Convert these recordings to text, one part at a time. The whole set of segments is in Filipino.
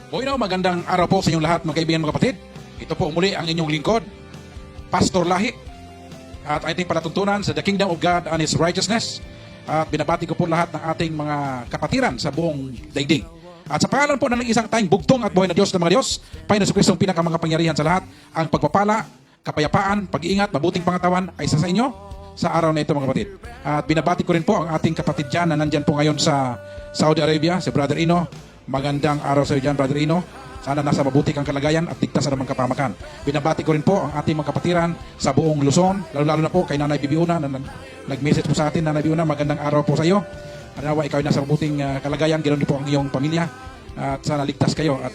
Bueno, magandang araw po sa inyong lahat mga kaibigan, mga kapatid. Ito po muli ang inyong lingkod, Pastor Lahi. At ating palatuntunan sa The Kingdom of God and His Righteousness. At binabati ko po lahat ng ating mga kapatiran sa buong daigdig. At sa pangalan po ng isang tayong bugtong at buhay na Diyos ng mga Diyos, Panginoon Kristong pinakamakapangyarihan sa lahat, ang pagpapala, kapayapaan, pag-iingat, mabuting pangatawan ay sa inyo sa araw na ito mga kapatid. At binabati ko rin po ang ating kapatid dyan na nandyan po ngayon sa Saudi Arabia, si Brother Ino. Magandang araw sa iyo dyan, Brother Ino. Sana nasa mabuti kang kalagayan at ligtas sa namang kapamakan. Binabati ko rin po ang ating mga kapatiran sa buong Luzon, lalo na po kay Nanay Bibiuna na nag-message po sa atin. Nanay Bibiuna, magandang araw po sa iyo. Nawa ikaw ay nasa mabuting kalagayan, ganoon din po ang iyong pamilya. At sana ligtas kayo at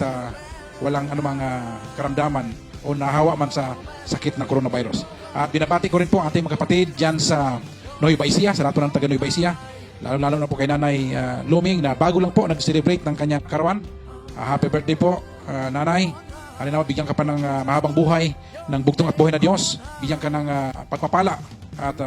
walang anumang karamdaman o nahawa man sa sakit ng coronavirus. At binabati ko rin po ang ating mga kapatid dyan sa Nueva Ecija, sa lahat ng taga Nueva Ecija. Lalo na po kay Nanay Luming na bago lang po nag-celebrate ng kanyang karawan. Happy birthday po, Nanay. Halinawa, bigyan ka pa ng mahabang buhay, ng bugtong at buhay na Diyos. Bigyan ka ng pagpapala at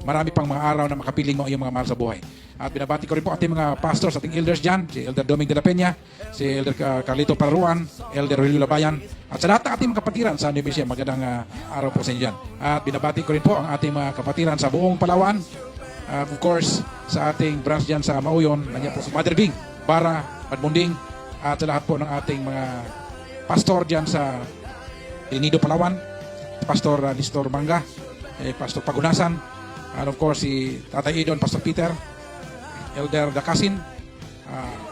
marami pang mga araw na makapiling mo ang iyong mga mahal sa buhay. At binabati ko rin po ating mga pastors, ating elders dyan, si Elder Doming de la Peña, si Elder Carlito Pararuan, Elder Relio Labayan, at sa lahat ng ating mga kapatiran sa Nueva Ecija, magandang araw po sa inyo dyan. At binabati ko rin po ang ating mga kapatiran sa buong Palawan, of course, sa ating branch dyan sa Mauyon, nandiyan po si Mother Bing, Bara, Padmunding, at sa lahat po ng ating mga pastor dyan sa Nido, Palawan, Pastor Nestor Manga, Pastor Pagunasan, and of course si Tatay Idon, Pastor Peter, Elder Dakasin,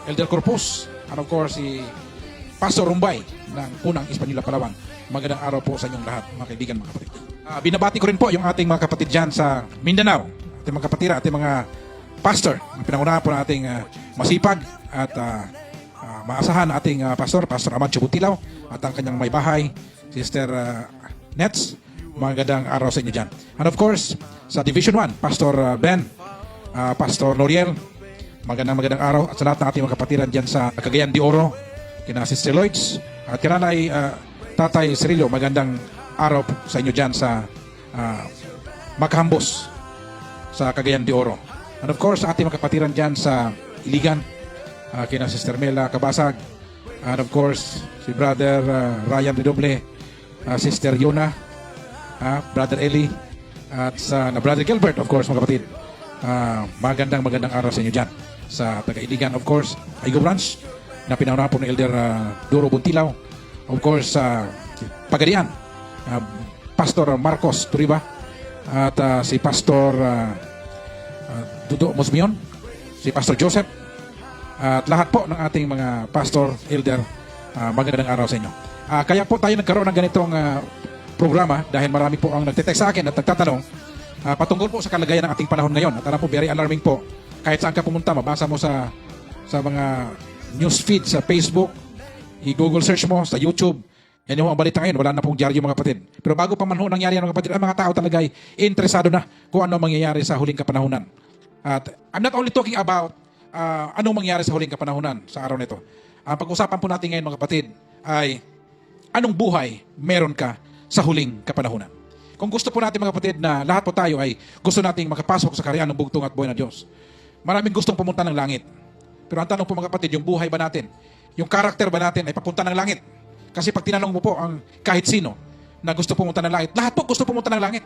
Elder Corpus, and of course si Pastor Rumbay ng Punang Hispaniola, Palawan. Magandang araw po sa inyong lahat, mga kaibigan, mga kapatid. Binabati ko rin po yung ating mga kapatid dyan sa Mindanao, ating mga kapatira, ating mga pastor. Pinangunahan po ng ating masipag at maasahan ating Pastor Ahmad Chubutilaw at ang kanyang may bahay, Sister Nets. Magandang araw sa inyo dyan. And of course, sa Division 1, Pastor Ben, Pastor Noriel, magandang araw. At sa lahat ng ating mga kapatiran dyan sa Cagayan de Oro, kina Sister Lloyds, at kinanay Tatay Cirillo, magandang araw sa inyo dyan sa Makahambos, sa Cagayan de Oro. And of course, sa ating mga kapatiran dyan sa Iligan, kina Sister Mela Kabasag, and of course si Brother Ryan Redoble, Sister Yona, Brother Eli, at sa Brother Gilbert, of course mga kapatid. Magandang araw sa inyo dyan sa taga-Iligan, of course Aigo Branch na pinaunahan po ng Elder Duro Buntilaw, of course Pagadian, Pastor Marcos Turiba, at si Pastor Dudo Mosmion, si Pastor Joseph, at lahat po ng ating mga pastor, elder, magandang araw sa inyo. Kaya po tayo nagkaroon ng ganitong programa dahil marami po ang nagtitext sa akin at nagtatanong patungkol po sa kalagayan ng ating panahon ngayon. At alam po, very alarming po. Kahit saan ka pumunta, mabasa mo sa mga news feed sa Facebook, i-Google search mo, sa YouTube. Yan yung ang balita ngayon. Wala na pong dyaryo mga kapatid. Pero bago pa man ho nangyari yan mga kapatid, ang mga tao talaga ay interesado na kung ano mangyayari sa huling kapanahunan. At I'm not only talking about anong mangyari sa huling kapanahunan sa araw nito. Ang pag-usapan po natin ngayon mga kapatid ay anong buhay meron ka sa huling kapanahunan. Kung gusto po natin mga kapatid na lahat po tayo ay gusto nating makapasok sa kaharian ng bugtong at buhay na Diyos. Maraming gustong pumunta ng langit. Pero ang tanong po mga kapatid, yung buhay ba natin, yung karakter ba natin ay papunta ng langit? Kasi pag tinanong mo po ang kahit sino na gusto pumunta ng langit, lahat po gusto pumunta ng langit.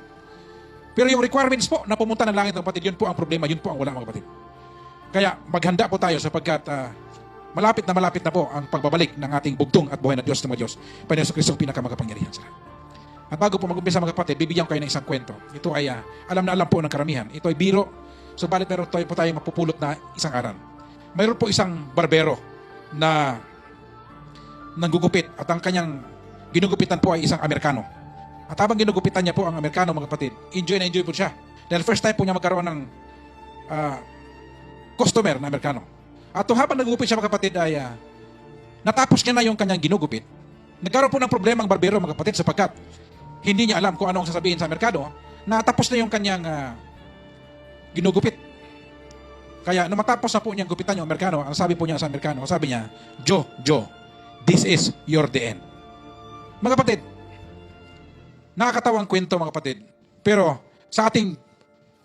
Pero yung requirements po na pumunta ng langit mga kapatid, yun po ang problema, yun po ang wala mga kapatid. Kaya maghanda po tayo sapagkat malapit na po ang pagbabalik ng ating bugtong at buhay na Diyos ng mga Diyos. Panginoon Kristong pinakamakapangyarihan sa lahat. At bago po mag-umpisa mga kapatid, bibigyan ko kayo ng isang kwento. Ito ay alam na alam po ng karamihan. Ito ay biro. Subalit meron po tayong mapupulot na isang aral. Mayroon po isang barbero na nanggugupit at ang kanyang ginugupitan po ay isang Amerikano. At habang ginugupitan niya po ang Amerikano mga kapatid, enjoy na enjoy po siya. Dahil first time po niya magkaroon ng customer na Amerikano. At habang nagugupit siya mga kapatid ay natapos niya na yung kanyang ginugupit. Nagkaroon po ng problema ang barbero mga kapatid sapagkat hindi niya alam kung ano ang sasabihin sa merkado. Natapos na yung kanyang ginugupit. Kaya nung matapos na po niyang gupitan yung Amerikano, ang sabi po niya sa Amerikano, sabi niya, Joe, this is your the end. Mga kapatid, nakakatawang kwento mga kapatid. Pero sa ating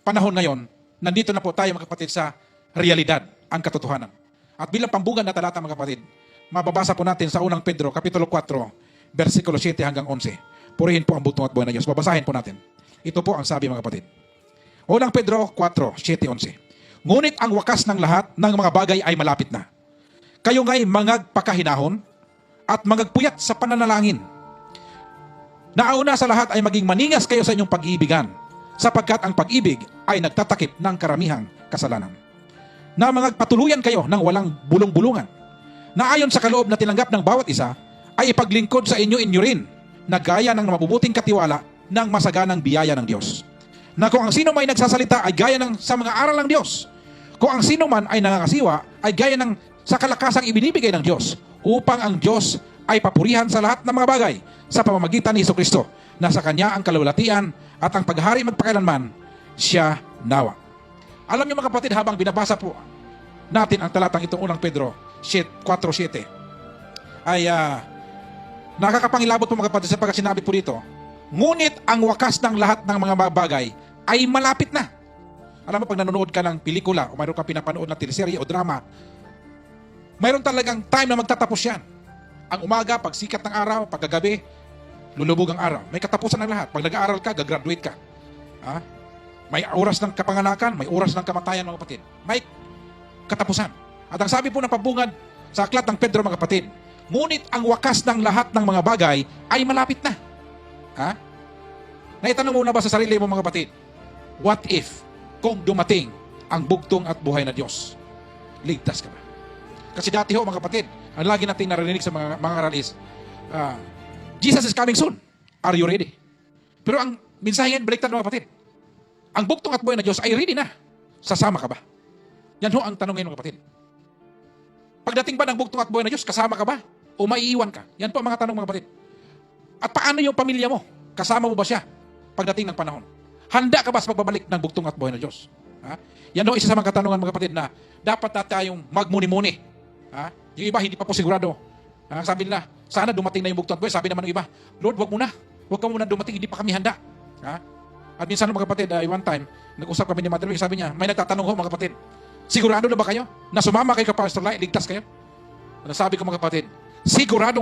panahon ngayon, nandito na po tayo mga kapatid sa realidad, ang katotohanan. At bilang pambugan na talata mga kapatid, mababasa po natin sa unang Pedro, Kapitulo 4, versikulo 7 hanggang 11. Purihin po ang bugtong at buhay na Diyos. Babasahin po natin. Ito po ang sabi mga kapatid. Unang Pedro 4, 7, 11. Ngunit ang wakas ng lahat ng mga bagay ay malapit na. Kayo nga'y mangagpakahinahon at mangagpuyat sa pananalangin. Nauna sa lahat ay maging maningas kayo sa inyong pag-iibigan, sapagkat ang pag-ibig ay nagtatakip ng karamihang kasalanan. Na mangagpatuluyan kayo ng walang bulong-bulungan, na ayon sa kaloob na tinanggap ng bawat isa, ay ipaglingkod sa inyo rin, na gaya ng mabubuting katiwala ng masaganang biyaya ng Diyos. Na kung ang sino may nagsasalita ay gaya ng sa mga aral ng Diyos, kung ang sino man ay nangangasiwa ay gaya ng sa kalakasang ibinibigay ng Diyos, upang ang Diyos ay papurihan sa lahat ng mga bagay sa pamamagitan ni Jesucristo, na sa Kanya ang kalawalatian at ang paghari magpakailanman, siya nawa. Alam niyo mga kapatid, habang binabasa po natin ang talatang itong unang Pedro 4:7, ay nakakapangilabot po mga kapatid sapagkat sinabi po dito, ngunit ang wakas ng lahat ng mga bagay ay malapit na. Alam mo, pag nanonood ka ng pelikula o mayroon kang pinapanood na teleserye o drama, mayroon talagang time na magtatapos yan. Ang umaga, pag sikat ng araw, pagkagabi, lulubog ang araw. May katapusan ng lahat. Pag nag-aaral ka, gagraduate ka. May oras ng kapanganakan, may oras ng kamatayan mga kapatid. May katapusan. At ang sabi po ng pabungad sa aklat ng Pedro mga kapatid, ngunit ang wakas ng lahat ng mga bagay ay malapit na. Naitanong mo na ba sa sarili mo mga kapatid, what if kung dumating ang bugtong at buhay na Diyos? Ligtas ka ba? Kasi dati ho mga kapatid, ang lagi nating narinig sa mga aral is, Jesus is coming soon. Are you ready? Pero ang mensahe ngayon, baliktad mga kapatid. Ang bugtong at buhay na Diyos ay ready na. Sasama ka ba? Yan ho ang tanong ngayon mga kapatid. Pagdating ba ng bugtong at buhay na Diyos, kasama ka ba? O maiiwan ka? Yan po ang mga tanong mga kapatid. At paano yung pamilya mo? Kasama mo ba siya pagdating ng panahon? Handa ka ba sa pagbabalik ng bugtong at buhay na Diyos? Yan ho isa sa mga katanungan mga kapatid na dapat na tayong magmuni-muni. Yung iba hindi pa po sigurado. Sabi nila, sana dumating na yung bugtong at buhay. Sabi naman ng iba, Lord, wag muna. Wag ka muna dumating, hindi pa kami handa. At minsan mga kapatid, one time, nag-usap kami ni Mother Louie, sabi niya, may nagtatanong ho mga kapatid, sigurado na ba kayo na sumama kayo kay Pastor Lai, ligtas kayo? Sabi ko mga kapatid, sigurado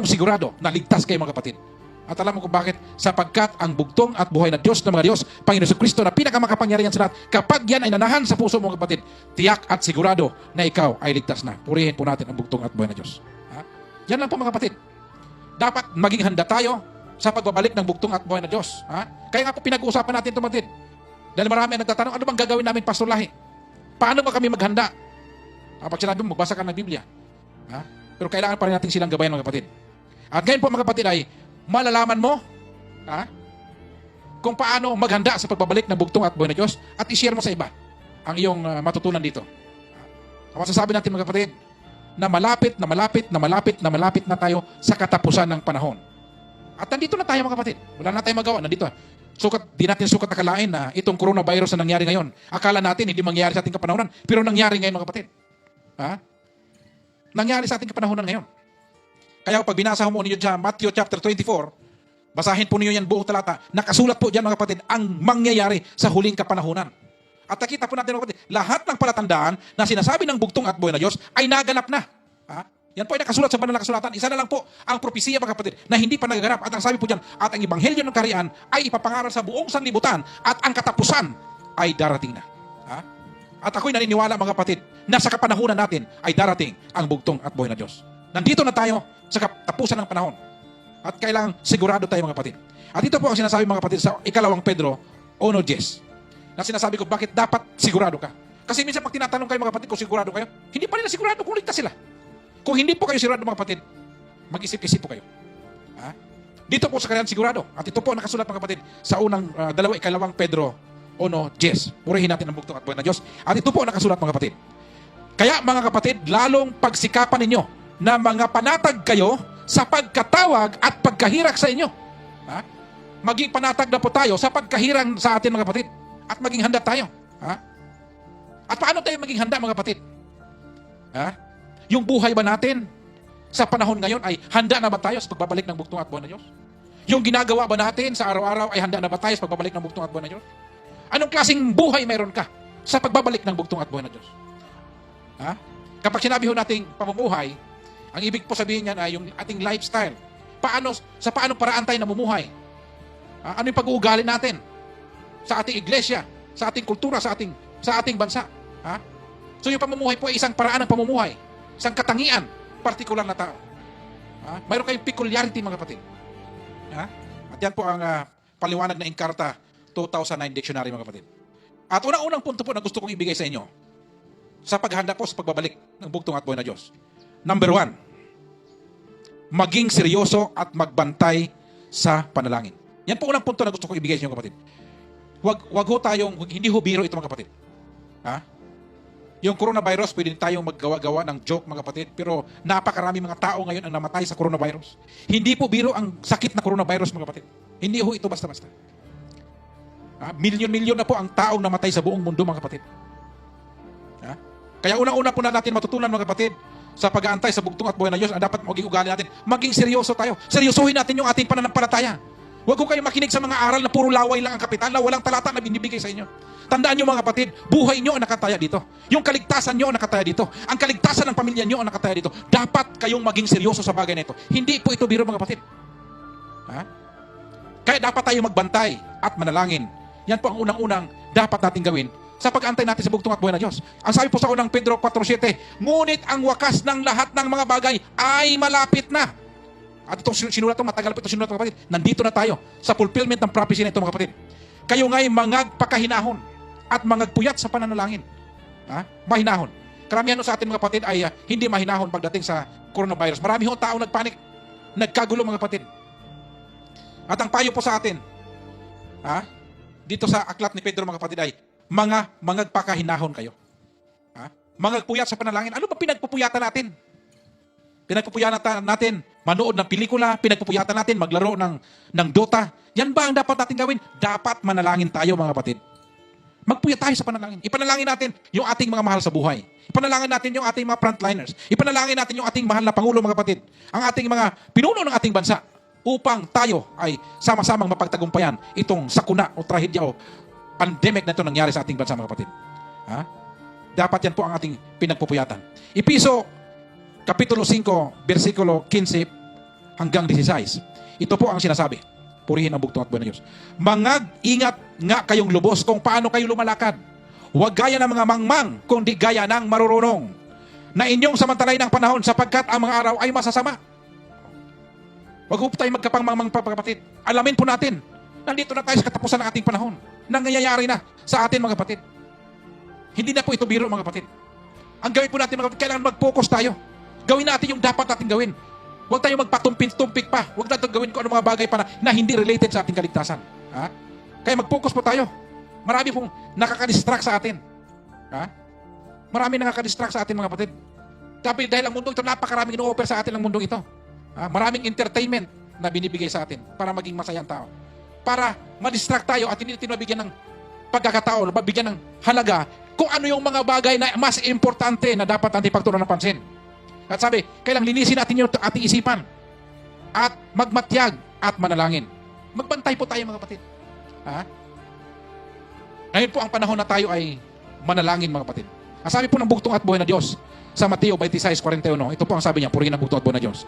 na ligtas kayo mga kapatid. At alam mo kung bakit? Sapagkat ang bugtong at buhay na Diyos ng mga Diyos, Panginoon Jesucristo na pinakamakapangyarihan sa lahat, kapag yan ay nanahan sa puso mo mga kapatid, tiyak at sigurado na ikaw ay ligtas na. Purihin po natin ang bugtong at buhay na Diyos. Yan lang po mga kapatid. Dapat maging handa tayo sa pagbabalik ng bugtong at buhay na Diyos. Kaya nga po pinag-uusapan natin ito mga kapatid. Dahil marami ang nagtatanong, ano bang gagawin namin, Pastor Lahi? Paano ba kami maghanda? Pag sinabi mo, magbasa ka ng Biblia. Pero kailangan pa rin natin silang gabayan mga kapatid. At ngayon po mga kapatid ay malalaman mo kung paano maghanda sa pagbabalik ng bugtong at buhay na Diyos at i-share mo sa iba ang iyong matutunan dito. Masasabi natin mga kapatid na malapit na tayo sa katapusan ng panahon. At nandito na tayo mga kapatid. Wala na tayong magawa. Nandito. Di natin sukat akalain na itong coronavirus na nangyari ngayon. Akala natin hindi mangyari sa ating kapanahonan. Pero nangyari ngayon mga kapatid. Nangyari sa ating kapanahonan ngayon. Kaya pag binasa mo ninyo dyan, Matthew chapter 24, basahin po ninyo yan buong talata, nakasulat po dyan mga kapatid, ang mangyayari sa huling kapanahunan. At nakita po natin mga kapatid, lahat ng palatandaan na sinasabi ng bugtong at buhay na Diyos ay naganap na. Yan po ay nakasulat sa banal na kasulatan. Isa na lang po ang propesiya mga kapatid na hindi pa nagaganap. At ang sabi po dyan, at ang ebanghelyo ng kaharian ay ipapangaral sa buong sanlibutan at ang katapusan ay darating na. At ako'y naniniwala mga kapatid na sa kapanahunan natin ay darating ang bugtong at buhay na Diyos. Nandito na tayo sa katapusan ng panahon. At kailangan sigurado tayo mga kapatid. At ito po ang sinasabi mga kapatid sa ikalawang Pedro 1:10. Na sinasabi ko, bakit dapat sigurado ka? Kasi minsan pag tinatanong kayo mga kapatid kung sigurado kayo, hindi pa nila sigurado kung ligtas sila. Kung hindi po kayo sigurado mga kapatid, mag-isip-isip po kayo. Dito po sa kanilang sigurado. At ito po nakasulat mga kapatid sa unang ikalawang Pedro 1:10. Purihin natin ang bugtong at buhay na Diyos. At ito po nakasulat mga kapatid. Kaya mga kapatid, lalong pagsikapan ninyo na mga panatag kayo sa pagkatawag at pagkahirak sa inyo. Maging panatag na po tayo sa pagkahirang sa atin mga kapatid. At maging handa tayo. At paano tayo maging handa mga kapatid? Yung buhay ba natin sa panahon ngayon ay handa na ba tayo sa pagbabalik ng bugtong at buhay na Diyos? Yung ginagawa ba natin sa araw-araw ay handa na ba tayo sa pagbabalik ng bugtong at buhay na Diyos? Anong klaseng buhay mayroon ka sa pagbabalik ng bugtong at buhay na Diyos? Kapag sinabi ho nating pamumuhay, Ang ibig po sabihin niyan ay yung ating lifestyle. Paano paraan tayo namumuhay? Ano yung pag-uugali natin sa ating iglesia, sa ating kultura, sa ating bansa? So yung pamumuhay po ay isang paraan ng pamumuhay, isang katangian, partikular na tao. Mayroon kayong peculiarity, mga kapatid. At yan po ang paliwanag na Encarta 2009 Dictionary, mga kapatid. At unang punto po na gusto kong ibigay sa inyo sa paghahanda po sa pagbabalik ng bugtong at buhay na Diyos. Number 1, maging seryoso at magbantay sa panalangin. Yan po unang punto na gusto kong ibigay sa inyo, kapatid. Wag ho tayong, hindi ho biro ito, mga kapatid. Yung coronavirus, pwede tayong maggawa-gawa ng joke, mga kapatid, pero napakarami mga tao ngayon ang namatay sa coronavirus. Hindi po biro ang sakit na coronavirus, mga kapatid. Hindi ho ito basta-basta. Milyon-milyon na po ang taong namatay sa buong mundo, mga kapatid. Kaya unang-una po na natin matutunan, mga kapatid, sa pag-aantay sa bugtong at buhay na Diyos, ang dapat maging ugali natin, maging seryoso tayo. Seryosohin natin yung ating pananampalataya. Huwag ko kayong makinig sa mga aral na puro laway lang ang kapitan, na walang talata na binibigay sa inyo. Tandaan nyo, mga kapatid, buhay nyo ang nakataya dito. Yung kaligtasan nyo ang nakataya dito. Ang kaligtasan ng pamilya nyo ang nakataya dito. Dapat kayong maging seryoso sa bagay na ito. Hindi po ito biro, mga kapatid. Kaya dapat tayo magbantay at manalangin. Yan po ang unang-unang dapat natin gawin sa pag-antay natin sa bugtong at buhay na Diyos. Ang sabi po sa unang Pedro 4:7, ngunit ang wakas ng lahat ng mga bagay ay malapit na. At itong sinulat ito, matagal po ito sinulat, mga kapatid. Nandito na tayo sa fulfillment ng prophecy na ito, mga kapatid. Kayo nga'y mangagpakahinahon at mangagpuyat sa pananalangin. Mahinahon. Karamihan sa atin, mga kapatid, ay hindi mahinahon pagdating sa coronavirus. Marami hong tao nagpanik, nagkagulo, mga kapatid. At ang payo po sa atin, dito sa aklat ni Pedro, mga kapatid, ay mangagpakahinahon kayo. Mangagpuyat sa panalangin. Ano ba pinagpupuyatan natin? Pinagpupuyatan natin manood ng pelikula, pinagpupuyatan natin maglaro ng Dota. Yan ba ang dapat natin gawin? Dapat manalangin tayo, mga kapatid. Magpuyat tayo sa panalangin. Ipanalangin natin yung ating mga mahal sa buhay. Ipanalangin natin yung ating mga frontliners. Ipanalangin natin yung ating mahal na Pangulo, mga kapatid. Ang ating mga pinuno ng ating bansa upang tayo ay sama-samang mapagtagumpayan itong sakuna o trahedya o pandemic na ito nangyari sa ating bansa, mga kapatid. Dapat yan po ang ating pinagpupuyatan. Episo Kapitulo 5, versikulo 15 hanggang 16. Ito po ang sinasabi. Purihin ang bugtong at buhay na Diyos. Mangag-ingat nga kayong lubos kung paano kayo lumalakad. Huwag gaya ng mga mangmang, kundi gaya ng marurunong. Na inyong samantalay ng panahon sapagkat ang mga araw ay masasama. Huwag po tayo magkapangmangmang, kapatid. Alamin po natin. Nandito na tayo sa katapusan ng ating panahon. Nangyayari na sa atin, mga kapatid. Hindi na po ito biro, mga kapatid. Ang gawin po natin, mga kapatid, kailangan mag-focus tayo. Gawin natin yung dapat natin gawin. Huwag tayo magpatumpik-tumpik pa. Huwag natin gawin kung ano mga bagay pa na hindi related sa ating kaligtasan. Kaya mag-focus po tayo. Marami pong nakaka-distract sa atin. Marami nakaka-distract sa atin, mga kapatid. Dahil ang mundo ito, napakaraming ino-offer sa atin ang mundong ito. Maraming entertainment na binibigay sa atin para maging masayang tao. Para ma-distract tayo at hindi natin mabigyan ng pagkakataon, mabigyan ng halaga kung ano yung mga bagay na mas importante na dapat natin pagtuunan ng pansin. At sabi, kailang linisin natin yung ating isipan at magmatyag at manalangin. Magbantay po tayo, mga kapatid. Ngayon po ang panahon na tayo ay manalangin, mga kapatid. Ang sabi po ng bugtong at buhay na Diyos sa Mateo 26:41, ito po ang sabi niya, purihin ang bugtong at buhay na Diyos.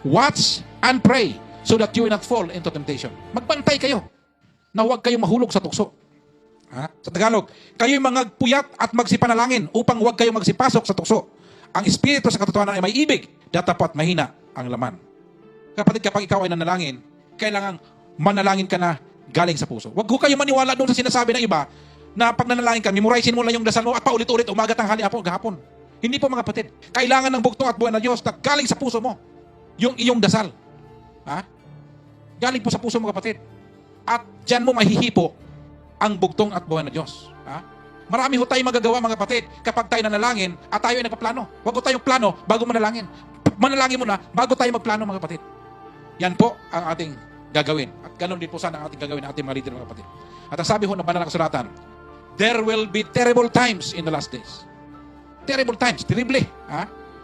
Watch and pray so that you will not fall into temptation. Magbantay kayo na huwag kayong mahulog sa tukso. Sa Tagalog, kayo'y mangagpuyat at magsipanalangin upang huwag kayong magsipasok sa tukso. Ang espiritu sa katotohanan ay may ibig, datapat mahina ang laman. Kapatid, kapag ikaw ay nanalangin, kailangan manalangin ka na galing sa puso. Huwag ko kayo maniwala doon sa sinasabi ng iba na pag nanalangin ka, memorizein mo lang yung dasal mo at paulit-ulit, umaga, tanghali, gahapon. Hindi po, mga kapatid. Kailangan ng bugtong at buhay na Diyos na galing sa puso mo yung iyong dasal. Galing po sa puso mo, kapatid. At dyan mo mahihipo ang bugtong at buhay na Diyos. Marami ho tayong magagawa, mga kapatid, kapag tayo nanalangin at tayo ay nagpaplano. Huwag ko tayong plano bago manalangin. Manalangin muna bago tayo magplano, mga kapatid. Yan po ang ating gagawin. At ganun din po sana ang ating gagawin ng ating mga leader, mga kapatid. At ang sabi ho ng banal na kasulatan, there will be terrible times in the last days. Terrible times. Terrible.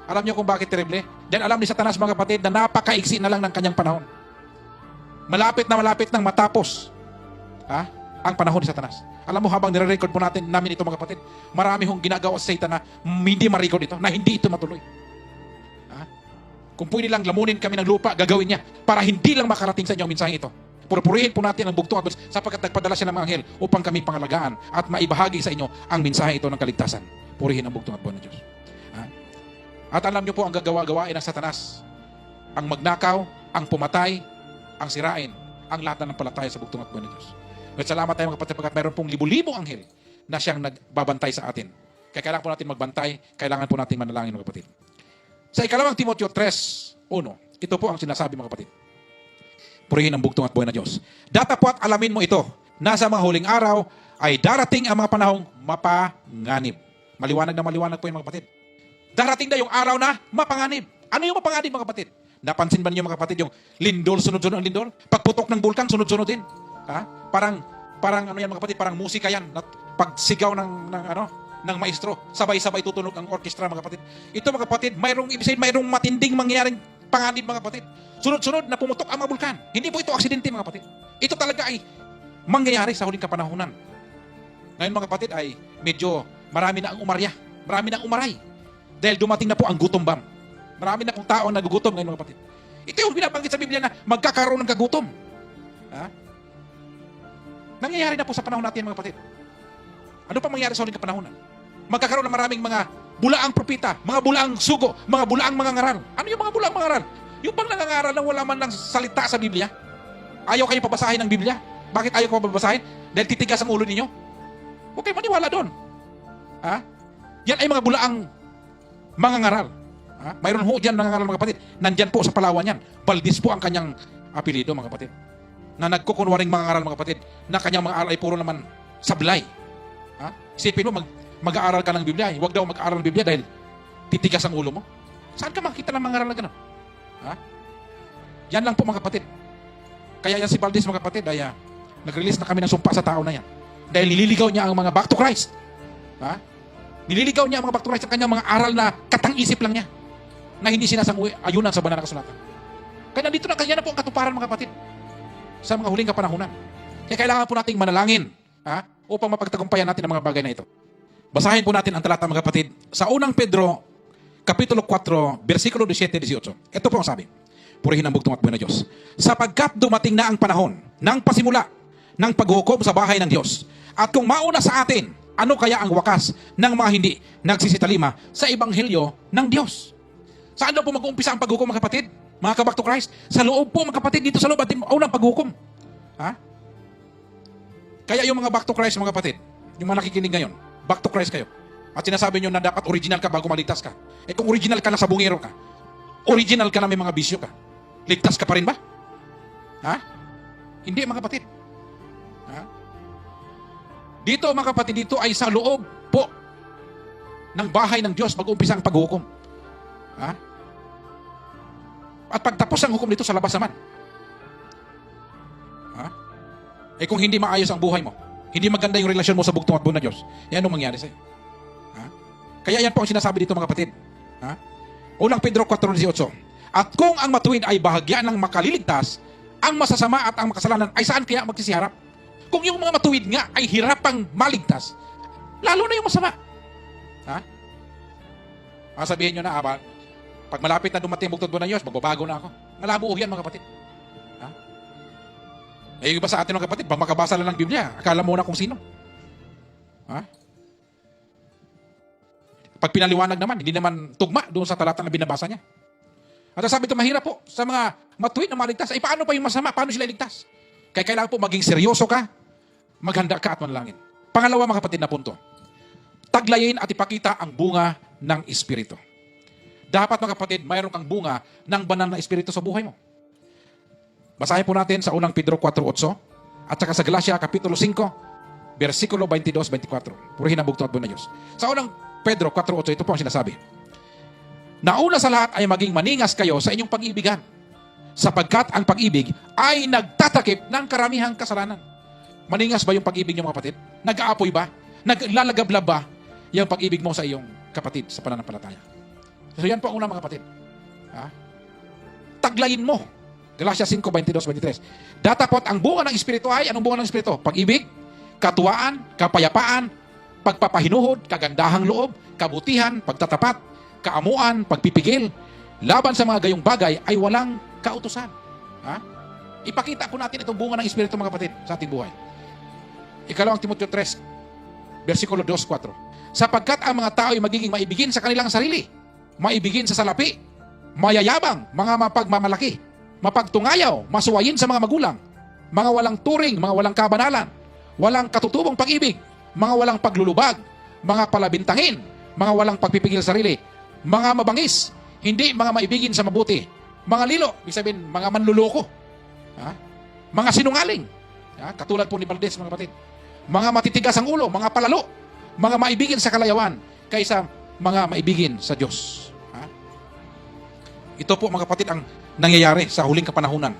Alam niyo kung bakit terrible? Dahil alam ni Satanas, mga kapatid, na napakaiksi na lang ng kanyang panahon. Malapit nang matapos ang panahon ni Satanas. Alam mo, habang nire-record po namin ito, mga kapatid, marami hong ginagawa sa Satan na hindi ma-record ito, na hindi ito matuloy. Kung pwede lang lamunin kami ng lupa, gagawin niya para hindi lang makarating sa inyo ang mensahe ito. Purihin po natin ang bugtong at sapagkat nagpadala siya ng mga anghel upang kami pangalagaan at maibahagi sa inyo ang mensahe ito ng kaligtasan. Purihin ang bugtong at buwan ng Diyos. At alam niyo po ang gagawa-gawain ng Satanas. Ang magnakaw, ang pumatay, ang sirain, ang lahat na ng palataya sa bugtong at buwan ng Diyos. At salamat tayo mga kapatid, pagkat mayroon pong libo-libo anghel na siyang nagbabantay sa atin. Kaya kailangan po natin magbantay, kailangan po natin manalangin mga kapatid. Sa ikalawang Timoteo 3:1, ito po ang sinasabi mga kapatid. Purihin ang bugtong at buhay na Diyos. Datapwat alamin mo ito, na sa mga huling araw ay darating ang mga panahong mapanganib. Maliwanag na maliwanag po yung mga kapatid. Darating na yung araw na mapanganib. Ano yung mapanganib mga kapatid? Napansin ba niyo mga kapatid yung lindol, sunod-sunod ang lindol? Pagputok ng bulkan, sunod-sunod din. Ha? Parang ano yan mga kapatid, parang musika yan. Pagsigaw ng maestro, sabay-sabay tutunog ang orkestra mga kapatid. Ito mga kapatid, mayroong matinding mangyaring panganib mga kapatid. Sunod-sunod na pumutok ang mga bulkan. Hindi po ito aksidente mga kapatid. Ito talaga ay mangyayari sa huling kapanahunan. Ngayon mga kapatid ay medyo marami na ang umarya. Marami na ang umaray. Dahil dumating na po ang gutom bomb. Marami na pong tao ang nagugutom ngayon mga kapatid. Ito yung binabanggit sa Biblia na magkakaroon ng kagutom. Ha? Nangyayari na po sa panahon natin mga kapatid. Ano pa mangyayari sa huling kapanahunan? Magkakaroon ng maraming mga bulaang propita, mga bulaang sugo, mga bulaang mga ngaral. Ano yung mga bulaang mga ngaral? Yung bang nangangaral na wala man lang salita sa Biblia? Ayaw kayo pabasahin ng Biblia? Bakit ayaw ko pabasahin? Dahil titigas ang ulo ninyo? Huwag kayo maniwala doon. Ha? Yan ay mga bulaang mga ngaral. Ha? Mayroon ho dyan nangangaral mga kapatid. Nandyan po sa Palawan yan. Valdez po ang kanyang apelido mga kapatid. Na nagkukunwaring mga ngaral mga kapatid. Na kanyang mga aral ay puro naman sablay. Ha? Isipin mo, mag-aaral ka ng Biblia. Huwag daw mag-aaral ng Biblia dahil titigas ang ulo mo. Saan ka makikita ng mga aral na gano'n? Ha? Yan lang po mga kapatid. Kaya yan si Valdez mga kapatid ay nag-release na kami ng sumpa sa tao na yan. Dahil nililigaw niya ang mga back to Christ. Ha? Nililigaw niya ang mga back to Christ ang kanyang mga aral na katang-isip lang niya. Na hindi sinasang ayunan sa banal na kasulatan. Kaya nandito na kanya na po ang katuparan mga kapatid. Sa mga huling kapanahunan. Kaya kailangan po nating manalangin. Ha? Upang mapagtagumpayan natin ang mga bagay na ito. Basahin po natin ang talata mga kapatid. Sa unang Pedro, Kapitulo 4, versikulo 17-18. Ito po ang sabi. Purihin ang bugtong at buhay na Diyos. Sapagkat dumating na ang panahon ng pasimula ng paghukom sa bahay ng Diyos. At kung mauna sa atin, ano kaya ang wakas ng mga hindi nagsisitalima sa ebanghelyo ng Diyos? Saan daw po mag-uumpisa ang paghukom mga kapatid? Mga kabak to Christ? Sa loob po mga kapatid, dito sa loob at unang paghukom. Ha? Kaya yung mga back to Christ mga kapatid, yung mga nakikinig ngayon, back to Christ kayo. At sinasabi nyo na dapat original ka bago maligtas ka. Eh kung original ka na sa bungero ka, original ka na may mga bisyo ka, ligtas ka pa rin ba? Ha? Hindi mga kapatid. Ha? Dito mga kapatid, dito ay sa loob po ng bahay ng Diyos mag-umpisa ang paghukom. Ha? At pagtapos ang hukom dito sa labas naman. Ha? Eh kung hindi maayos ang buhay mo, hindi maganda yung relasyon mo sa bugtong at buwan ng Diyos, yan ang mangyari sa'yo. Ha? Kaya yan po ang sinasabi dito mga kapatid. Ha? Unang Pedro 4:18. At kung ang matuwid ay bahagya ng makaliligtas, ang masasama at ang makasalanan ay saan kaya magsisiharap? Kung yung mga matuwid nga ay hirapang maligtas, lalo na yung masama. Ha? Sabihin nyo na, pag malapit na dumating ang bugtong at buwan ng Diyos, magbabago na ako. Malabo yan mga kapatid. Ha? Eh, yung iba sa atin mga kapatid, pag makabasa lang ng Biblia, akala mo na kung sino. Ha? Pag pinaliwanag naman, hindi naman tugma doon sa talata na binabasa niya. At sabi ito, mahirap po sa mga matuwid na maligtas. Ay, paano pa yung masama? Paano sila iligtas? Kaya kailangan po maging seryoso ka, maghanda ka at manalangin. Pangalawa mga kapatid na punto, taglayin at ipakita ang bunga ng Espiritu. Dapat mga kapatid, mayroon kang bunga ng banal na Espiritu sa buhay mo. Basahin po natin sa unang Pedro 4:8 at saka sa Galacia Kapitulo 5, versikulo 22-24. Purihin ang bugtong at buwan ng Diyos. Sa unang Pedro 4:8, ito po ang sinasabi. Nauna sa lahat ay maging maningas kayo sa inyong pag-ibigan, sapagkat ang pag-ibig ay nagtatakip ng karamihang kasalanan. Maningas ba yung pag-ibig niyo mga kapatid? Nag-aapoy ba? Naglalagablab ba yung pag-ibig mo sa iyong kapatid sa pananampalataya? So yan po ang unang mga kapatid. Ha? Taglayin mo. Galacia 5:22-23. Datapot ang bunga ng Espiritu ay, anong bunga ng Espiritu? Pag-ibig, katuwaan, kapayapaan, pagpapahinuhod, kagandahang loob, kabutihan, pagtatapat, kaamuan, pagpipigil. laban sa mga gayong bagay ay walang kautusan. Ha? Ipakita po natin itong bunga ng Espiritu, mga kapatid, sa ating buhay. Ikalawang Timoteo 3, versikulo 2:4. Sapagkat ang mga tao ay magiging maibigin sa kanilang sarili, maibigin sa salapi, mayayabang, mga mapagmamalaki, mapagtungayaw, masuwayin sa mga magulang, mga walang turing, mga walang kabanalan, walang katutubong pag-ibig, mga walang paglulubag, mga palabintangin, mga walang pagpipigil sa sarili, mga mabangis, hindi mga maibigin sa mabuti, mga lilo, ibig sabihin, mga manluloko, ha? Mga sinungaling, ha? Katulad po ni Valdez, mga kapatid, mga matitigas ang ulo, mga palalo, mga maibigin sa kalayawan, kaysa mga maibigin sa Diyos. Ha? Ito po, mga kapatid, ang nangyayari sa huling kapanahunan.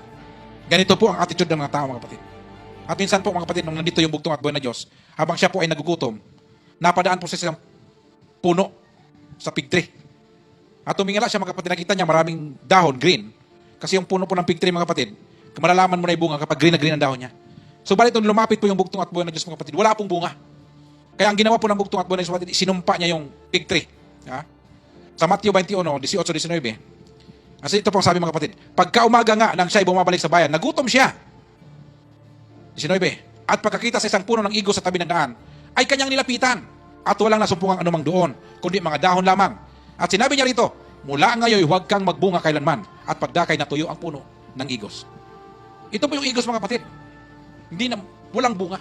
Ganito po ang attitude ng mga tao, mga kapatid. At minsan po, mga kapatid, nung nandito yung bugtong at buhay na Diyos, habang siya po ay nagugutom, napadaan po sa isang puno sa fig tree. At tumingala siya, mga kapatid, nakita niya maraming dahon, green. Kasi yung puno po ng fig tree, mga kapatid, malalaman mo na yung bunga kapag green na green ang dahon niya. So, balit nung lumapit po yung bugtong at buhay na Diyos, mga kapatid, wala pong bunga. Kaya ang ginawa po ng bugtong at buhay na Diyos, mga kapatid, sinumpa niya yung fig tree. Ha? Sa Matthew 21, 18-19, kasi ito pong sabi, mga kapatid, pagka umaga nga nang siya'y bumabalik sa bayan, nagutom siya. 19, at pagkakita sa isang puno ng igo sa tabi ng daan, ay kanyang nilapitan, at walang nasumpungang anumang doon, kundi mga dahon lamang. At sinabi niya rito, mula ngayon huwag kang magbunga kailanman, at pagdakay natuyo ang puno ng igos. Ito po yung igos, mga kapatid. Hindi na, walang bunga.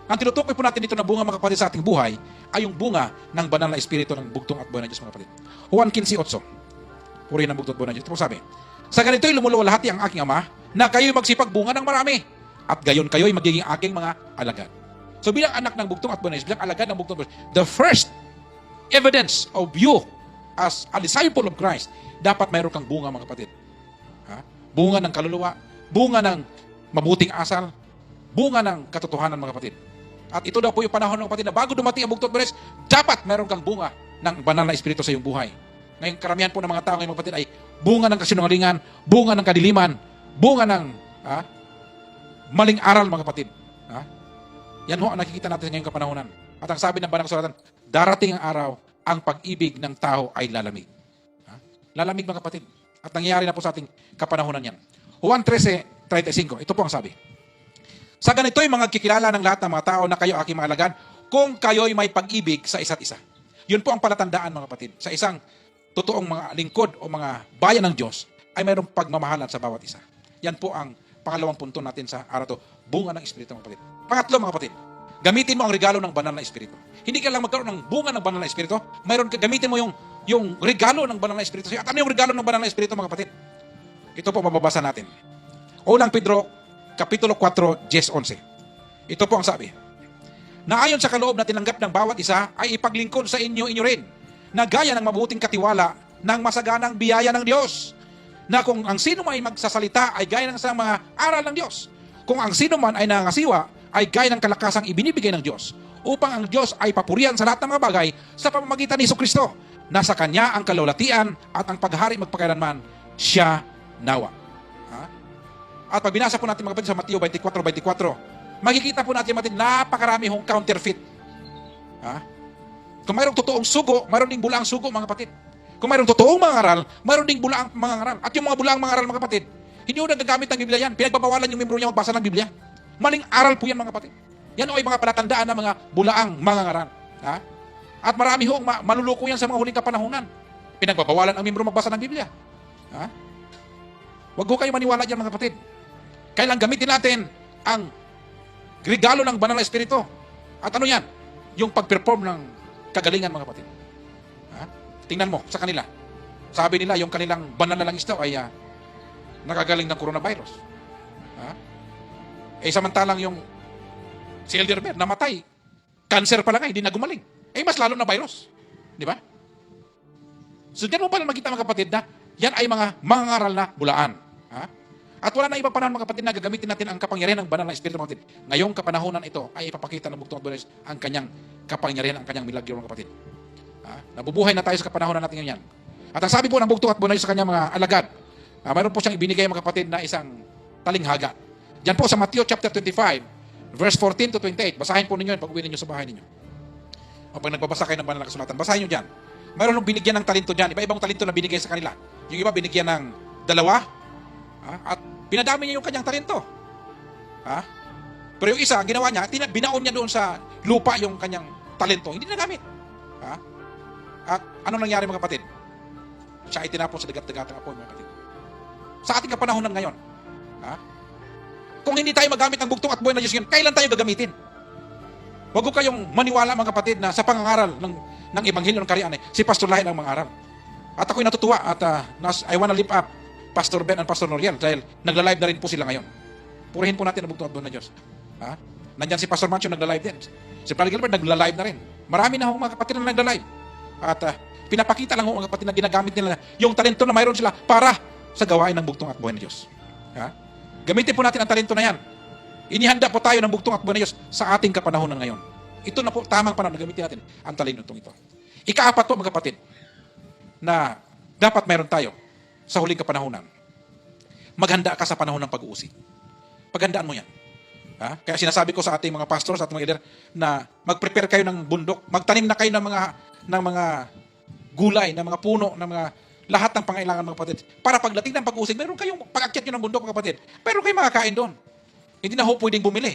Ang tinutukoy po natin dito na bunga, mga kapatid, sa ating buhay, ay yung bunga ng banal na espiritu ng bugtong at buhay na Diyos, mga kapatid. Juan 15:8. Purihin ang bugtong at buhay na Diyos. Ito po sabi, sa ganito'y lumuluwalhati ang aking Ama, na kayo'y magsipagbunga ng marami, at gayon kayo'y magiging aking mga alagad. So bilang anak ng bugtong at buhay na Diyos, bilang alagad ng bugtong at buhay, the first evidence of you as a disciple of Christ, dapat mayroon kang bunga, mga kapatid. Ha? Bunga ng kaluluwa, bunga ng mabuting asal, bunga ng katotohanan, mga kapatid. At ito daw po yung panahon, mga kapatid, na bago dumating ang bugtong at buhay na Diyos, dapat mayroon kang bunga ng banal na espiritu sa iyong buhay. Ngayon, karamihan po ng mga tao ngayon, mga kapatid, ay bunga ng kasinungalingan, bunga ng kadiliman, bunga ng maling aral, mga kapatid. Ha? Yan ho ang nakikita natin ngayong kapanahonan. At ang sabi ng Banal na Kasulatan, darating ang araw, ang pag-ibig ng tao ay lalamig. Ha? Lalamig, mga kapatid. At nangyayari na po sa ating kapanahonan yan. Juan 13:35, ito po ang sabi. Sa ganito'y mga kikilala ng lahat ng mga tao na kayo aking mga alagad, kung kayo'y may pag-ibig sa isa't isa. Yun po ang palatandaan, mga kapatid. Sa isang totoong mga lingkod o mga bayan ng Diyos, ay mayroong pagmamahalan sa bawat isa. Yan po ang pangalawang punto natin sa araw to, bunga ng Espiritu, mga kapatid. Pangatlo, mga kapatid, gamitin mo ang regalo ng banal na Espiritu. Hindi ka lang magkaroon ng bunga ng banal na Espiritu, gamitin mo yung regalo ng banal na Espiritu. At ano yung regalo ng banal na Espiritu, mga kapatid? Ito po mababasa natin. Unang Pedro, Kapitulo 4, 10-11. Ito po ang sabi, na ayon sa kaloob na tinanggap ng bawat isa, ay ipaglingkod sa inyo rin, na gaya ng mabuting katiwala ng masaganang biyaya ng Diyos, na kung ang sino man ay magsasalita ay gaya ng sa mga aral ng Diyos, kung ang sino man ay nangasiwa ay gaya ng kalakasang ibinibigay ng Diyos, upang ang Diyos ay papurihan sa lahat ng mga bagay sa pamamagitan ni Jesucristo, na sa Kanya ang kalulatian at ang paghari magpakailanman, siya nawa. Ha? At pag binasa po natin, mga kapatid, sa Mateo 24:24, makikita po natin, napakarami hong counterfeit. Ha? Kung mayroong totoong sugo, mayroon ding bulaang sugo, mga kapatid. Kung mayroong totoong mga aral, mayroon ding bulaang mga aral. At yung mga bulaang mga aral, mga kapatid, hindi mo nagagamit ng Biblia yan. Pinagbabawalan yung membro niya magbasa ng Biblia. Maling aral po yan, mga kapatid. Yan ay mga palatandaan ng mga bulaang mga aral. Ha? At marami hong maluluko yan sa mga huling kapanahunan. Pinagbabawalan ang membro magbasa ng Biblia. Ha? Huwag ho kayo maniwala dyan, mga kapatid. Kailang gamitin natin ang regalo ng banal na Espiritu. At ano yan? Yung pag-perform ng kagalingan, mga kapatid. Ha? Tingnan mo sa kanila. Sabi nila, yung kanilang banal na langis daw ay nakagaling ng coronavirus. Ha? Samantalang yung si Elder Bear namatay. Cancer pa lang hindi na gumaling. Mas lalo na virus. Di ba? So, dyan mo pala makita, mga kapatid, na yan ay mga mangangaral na bulaan. Ha? At wala na ibang panahon, mga kapatid, na gagamitin natin ang kapangyarihan ng banal na Espiritu, mga kapatid. Ngayong kapanahonan ito ay ipapakita ng bugtong at buhay ang kanyang kapangyarihan, ang kanyang milagro, mga kapatid. Nabubuhay na tayo sa kapanahonan natin ngayon. At ang sabi po ng bugtong at buhay sa kanyang mga alagad, mayroon po siyang ibinigay, mga kapatid, na isang talinghaga. Diyan po sa Matthew chapter 25, verse 14-28. Basahin po ninyo yan pag uwi ninyo sa bahay ninyo. O pag nagbabasa kayo ng banal na kasulatan, basahin nyo dyan. Mayroon nung binigyan ng talento dyan. Iba-ibang talento na binigay sa kanila. Yung iba binigyan ng 2, at pinadami niya yung kanyang talento. Pero yung isa, ang ginawa niya, binaon niya doon sa lupa yung kanyang talento. Hindi nagamit. At anong nangyari mga kapatid? Siya ay tinapon sa dagat-dagatang apoy mga kapatid. Sa ating kapanahonan ngayon, kung hindi tayo magamit ng bugtong at buhay na Diyos ngayon, kailan tayo gagamitin? Huwag ko kayong maniwala mga kapatid na sa pangangaral ng Ebanghelyo ng Karian, si Pastor Lahi ang mangaral. At ako'y natutuwa at I wanna lift up Pastor Ben and Pastor Noriel dahil nagla-live na rin po sila ngayon. Purihin po natin ang bugtong at buhay na Diyos. Nandyan si Pastor Mancho nagla-live din. Si Brother Gilbert nagla-live na rin. Marami na mga kapatid na nagla-live. At pinapakita lang mga kapatid na ginagamit nila yung talento na mayroon sila para sa gawain ng bugtong at buhay na Diyos. Gamitin po natin ang talento na yan. Inihanda po tayo ng bugtong at buhay na Diyos sa ating kapanahonan ngayon. Ito na po tamang panahon na gamitin natin ang talentong ito. Ika-4 po mga kapatid na dapat mayroon tayo sa huling kapanahonan. Maghanda ka sa panahon ng pag-uusig. Paghandaan mo yan. Kaya sinasabi ko sa ating mga pastors at mga leader na mag-prepare kayo ng bundok, magtanim na kayo ng mga gulay, ng mga puno, ng mga lahat ng pangailangan mga kapatid. Para pagdating ng pag-uusig, meron kayong pag-akyat nyo ng bundok mga kapatid. Meron kayong makakain doon. Hindi na ho pwedeng bumili.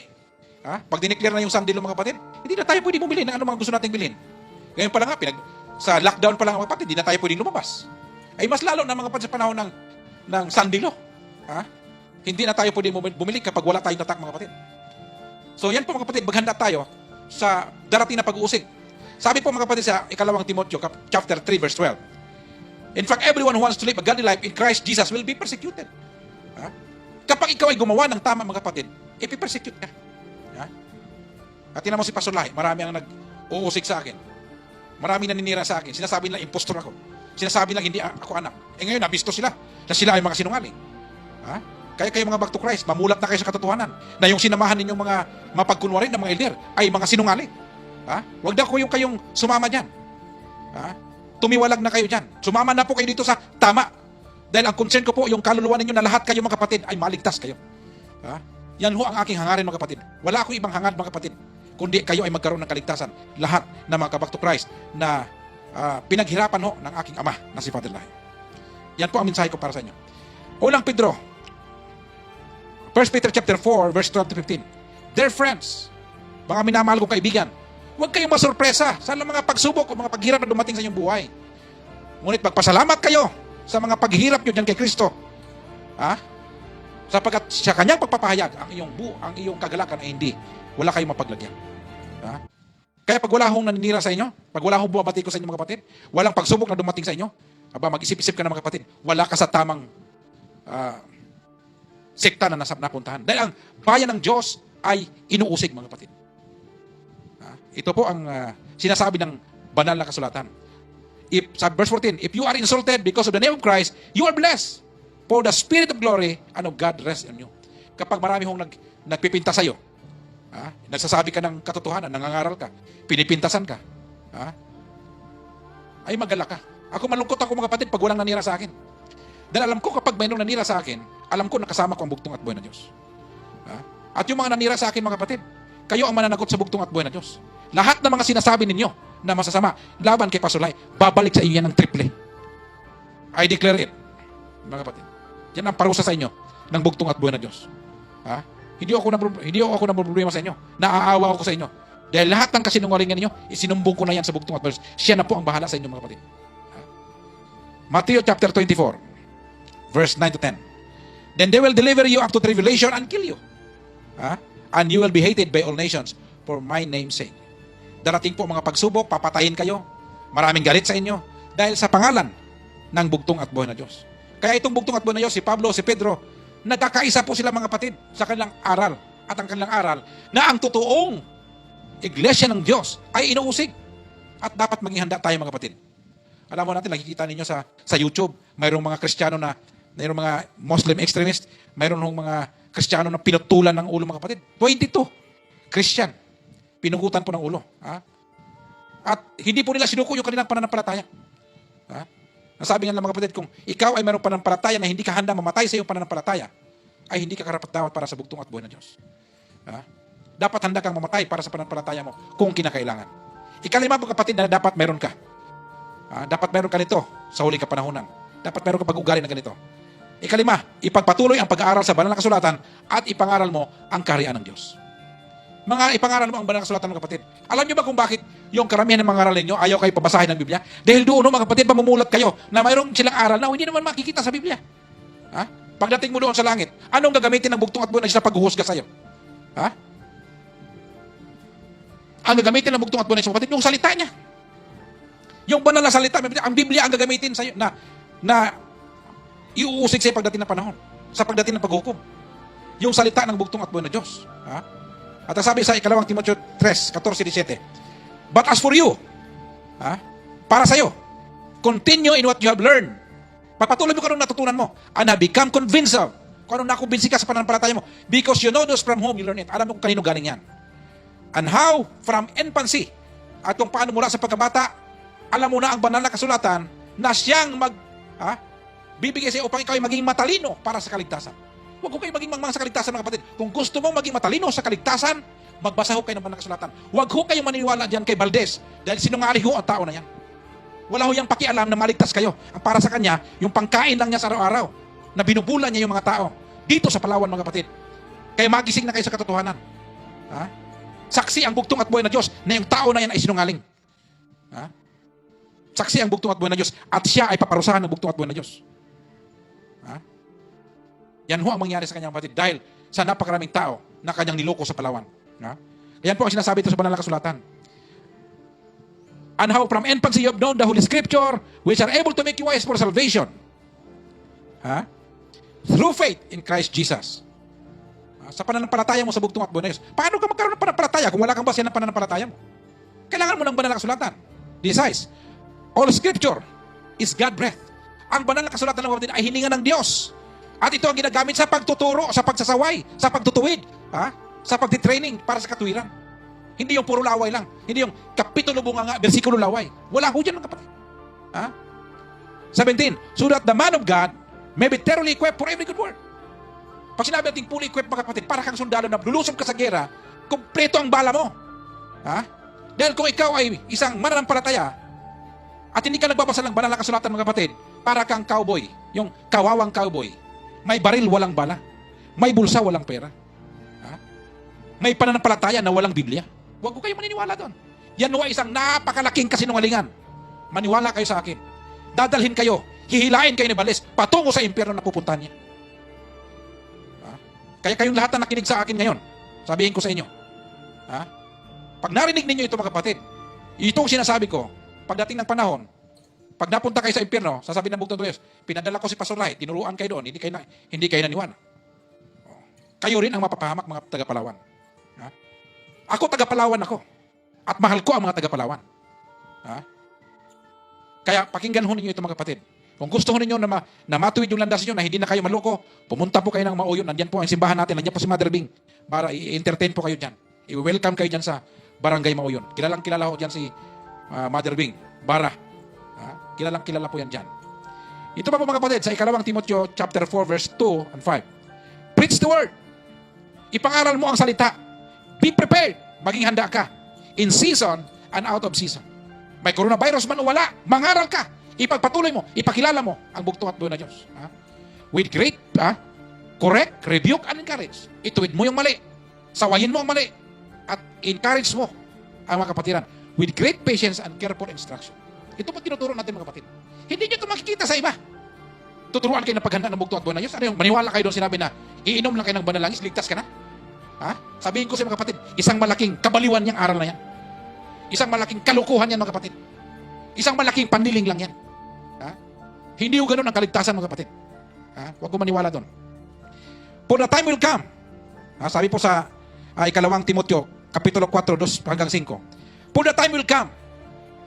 Pag dineclare na yung sandilo mga kapatid, hindi na tayo pwedeng bumili ng ano mga gusto nating bilhin. Ngayon pala nga, sa lockdown pa lang mga kapatid, hindi na tayo pwedeng lumabas. Ay mas lalo na mga kapatid sa panahon ng sandilo. Hindi na tayo pwedeng bumili kapag wala tayong tatak mga kapatid. So yan po mga kapatid, maghanda tayo sa darating na pag-uusig. Sabi po mga kapatid sa 2 Timoteo chapter 3 verse 12. In fact, everyone who wants to live a godly life in Christ Jesus will be persecuted. Kapag ikaw ay gumawa ng tama mga kapatid, ipipersecute ka. At tinan mo si Pastor Lahi, marami ang nag-uusig sa akin. Marami naninira sa akin. Sinasabi nila, impostor ako. Sinasabi nila, hindi ako anak. Ngayon, nabisto sila na sila ay mga sinungaling. Kaya kayo mga back to Christ, mamulat na kayo sa katotohanan na yung sinamahan ninyong mga mapagkunwari ng mga elder ay mga sinungaling. Huwag na kayong sumama dyan. Tumiwalag na kayo dyan. Sumama na po kayo dito sa tama. Dahil ang concern ko po, yung kaluluwa ninyo na lahat kayo mga kapatid ay maligtas kayo. Yan ho ang aking hangarin mga kapatid. Wala akong ibang hangad mga kapatid, kundi kayo ay magkaroon ng kaligtasan. Lahat na mga kabak to Christ na pinaghirapan ho ng aking ama na si Father Lahi. Yan po ang mensahe ko para sa inyo. Unang Pedro, 1 Peter chapter 4, verse 12 to 15. Dear friends, mga minamahal kong kaibigan, huwag kayong masurpresa sa mga pagsubok o mga paghirap na dumating sa inyong buhay. Ngunit magpasalamat kayo sa mga paghirap nyo dyan kay Kristo. Sapagkat sa kanyang pagpapahayag, ang iyong kagalakan ay hindi. Wala kayong mapaglagyan. Kaya pag wala hong naninira sa inyo, pag wala hong bumabati ko sa inyo mga kapatid, walang pagsubok na dumating sa inyo, mag-isip-isip ka na mga kapatid, wala ka sa tamang sekta na napuntahan. Dahil ang bayan ng Diyos ay inuusig mga kapatid. Ito po ang sinasabi ng banal na kasulatan. Sa verse 14, if you are insulted because of the name of Christ, you are blessed. For the Spirit of glory and of God rests on you. Kapag marami hong nagpipinta sa iyo, nagsasabi ka ng katotohanan, nangangaral ka, pinipintasan ka, ay magala ka. Ako malungkot ako mga kapatid pag walang nanira sa akin. Dahil alam ko kapag mayroong nanira sa akin, alam ko nakasama ko ang bugtong at buhay na Diyos. At yung mga nanira sa akin mga kapatid, kayo ang mananagot sa bugtong at buhay na Diyos. Lahat ng mga sinasabi ninyo na masasama laban kay Pastor Lai, babalik sa iyo yan ng triple. I declare it, mga kapatid. Yan ang parusa sa inyo ng bugtong at buhay na Diyos. Hindi ako na problema sa inyo. Naaawa ako sa inyo. Dahil lahat ng kasinungalingan ninyo, isinumbong ko na yan sa bugtong at buhay na Diyos. Siya na po ang bahala sa inyo mga kapatid. Matthew chapter 24, verse 9 to 10. Then they will deliver you up to tribulation and kill you. And you will be hated by all nations for my name's sake. Darating po mga pagsubok, papatayin kayo, maraming galit sa inyo, dahil sa pangalan ng bugtong at buhay na Diyos. Kaya itong bugtong at buhay na Diyos, si Pablo, si Pedro, nagkakaisa po sila mga kapatid sa kanilang aral. At ang kanilang aral, na ang totoong iglesia ng Diyos ay inuusig. At dapat maging handa tayo mga kapatid. Alam mo natin, nakikita ninyo sa YouTube, mayroong mga Kristiyano mayroong mga Muslim extremist, mayroong mga Kristiyano na pinutulan ng ulo mga kapatid. 22, Christian. Pinugutan po ng ulo. At hindi po nila sinuko yung kanilang pananampalataya. Nasabi nga ng mga kapatid, kung ikaw ay mayroong pananampalataya na hindi ka handa mamatay sa iyong pananampalataya, ay hindi ka karapat-dapat para sa bugtong at buhay na Diyos. Dapat handa kang mamatay para sa pananampalataya mo kung kinakailangan. Ikalima mga kapatid na dapat meron ka. Dapat meron ka nito sa huli kapanahunan. Dapat meron kang pag-ugali na ganito. Ikalima, ipagpatuloy ang pag-aaral sa banal na kasulatan at ipangaral mo ang kaharian ng Diyos. Ipangaral mo ang banal na kasulatan, mga kapatid. Alam niyo ba kung bakit yung karamihan ng mga aral ninyo ayaw kayo pabasahin ng Biblia? Dahil doon, mga kapatid, pamumulat kayo na mayroong silang aral na hindi naman makikita sa Biblia. Ha? Pagdating mo doon sa langit, anong gagamitin ng bugtong at buwan sa paghuhusga sa'yo? Ha? Ang gagamitin ng bugtong at buwan sa kapatid, yung salita niya. Yung banal na salita, ang Biblia ang gagamitin sa'yo na iuusig sa'yo pagdating ng panahon, sa pagdating ng paghukom. Yung salita ng bugtong at buwan na Diyos. Ha? At sabi sa ikalawang Timoteo 3:14-17, but as for you, para sa'yo, continue in what you have learned. Pagpatuloy mo kung anong natutunan mo, and have become convinced of, kung anong nakumbinsi ka sa pananampalataya mo, because you know those from whom you learn it. Alam mo kung kanino galing yan. And how from infancy, at kung paano mula sa pagkabata, alam mo na ang banal na kasulatan na siyang bibigay sa'yo upang ikaw ay maging matalino para sa kaligtasan. Huwag ko kayo maging mangmang sa kaligtasan, mga kapatid. Kung gusto mong maging matalino sa kaligtasan, magbasa ho kayo ng banal na kasulatan. Huwag ho kayong maniniwala diyan kay Valdez dahil sinungaling ho ang tao na yan. Wala ho yang pakialam na maligtas kayo. Ang para sa kanya, yung pangkain lang niya sa araw-araw na binubulan niya yung mga tao. Dito sa Palawan, mga kapatid. Kaya magising na kayo sa katotohanan. Saksi ang bugtong at buhay na Diyos na yung tao na yan ay sinungaling. Saksi ang bugtong at buhay na Diyos at siya ay paparusahan ng bugtong at buhay na Diyos. Yan ho ang mangyari sa kanyang kapatid dahil sa napakaraming tao na kanyang niloko sa Palawan. Yan po ang sinasabi ito sa banal na kasulatan. And how from infancy you have known the Holy Scripture, which are able to make you wise for salvation. Through faith in Christ Jesus. Sa pananampalataya mo sa bugtong at buhay na Diyos. Paano ka magkaroon ng pananampalataya kung wala kang basehan ng pananampalataya mo? Kailangan mo ng banal na kasulatan. Besides, all Scripture is God-breathed. Ang banal na kasulatan ng kapatid ay hininga ng Diyos. At ito ang ginagamit sa pagtuturo, sa pagsasaway, sa pagtutuwid, sa pagtitraining para sa katwiran. Hindi yung puro laway lang. Hindi yung kapitulo bunganga, versikulo laway. Wala ho dyan, mga kapatid. 17, so that the man of God may be thoroughly equipped for every good work. Pag sinabi natin fully equipped, mga kapatid, para kang sundalo na lulusob ka sa gera, kumpleto ang bala mo. Dahil kung ikaw ay isang mananampalataya at hindi ka nagbabasa ng banal na kasulatan, mga kapatid, para kang cowboy, yung kawawang cowboy. May baril, walang bala. May bulsa, walang pera. May pananampalataya na walang Biblia. Huwag ko kayo maniniwala doon. Yan ay isang napakalaking kasinungalingan. Maniwala kayo sa akin. Dadalhin kayo, hihilain kayo ni Valdez, patungo sa impyerno na pupuntahan niya. Kaya kayong lahat na nakinig sa akin ngayon, sabihin ko sa inyo, pag narinig ninyo ito, mga kapatid, itong sinasabi ko, pagdating ng panahon, pag napunta kayo sa impyerno, sasabihin ng bugtong Diyos, pinadala ko si Pastor Lahit, tinuruan kayo doon, hindi kayo naniwala. Kayo rin ang mapapahamak, mga taga-Palawan. Ako, taga-Palawan ako. At mahal ko ang mga taga-Palawan. Kaya pakinggan ho ninyo ito, mga kapatid. Kung gusto ho ninyo na matuwid yung landas ninyo, na hindi na kayo maloko, pumunta po kayo ng Mauyon. Nandiyan po ang simbahan natin. Nandiyan po si Mother Bing. Para i-entertain po kayo dyan. I-welcome kayo dyan sa Barangay Mauyon. Kilalang kilala ho dyan si Mother Bing. Kilalang kilala po yan dyan. Ito pa po, mga kapatid, sa ikalawang Timoteo chapter 4 verse 2 and 5. Preach the word. Ipangaral mo ang salita. Be prepared. Maging handa ka. In season and out of season. May coronavirus man o wala, mangaral ka. Ipagpatuloy mo, ipakilala mo ang bugtong at buhay na Diyos. With great, correct, rebuke, and encourage. Ituwid mo yung mali. Sawayin mo ang mali. At encourage mo ang mga kapatiran. With great patience and careful instruction. Ito po tinuturo natin, mga kapatid. Hindi nyo ito makikita sa iba. Tuturuan kayo ng paghanda ng bugtong at buhay na Diyos. Ano yung maniwala kayo doon sinabi na iinom lang kayo ng banal langis, ligtas ka na? Sabihin ko sa mga kapatid, isang malaking kabaliwan niyang aral na yan. Isang malaking kalukuhan yan, mga kapatid. Isang malaking pandiling lang yan. Hindi yung ganun ang kaligtasan, mga kapatid. Huwag ko maniwala doon. For the time will come. Sabi po sa ikalawang Timoteo, kapitulo 4, 2 hanggang 5. For the time will come.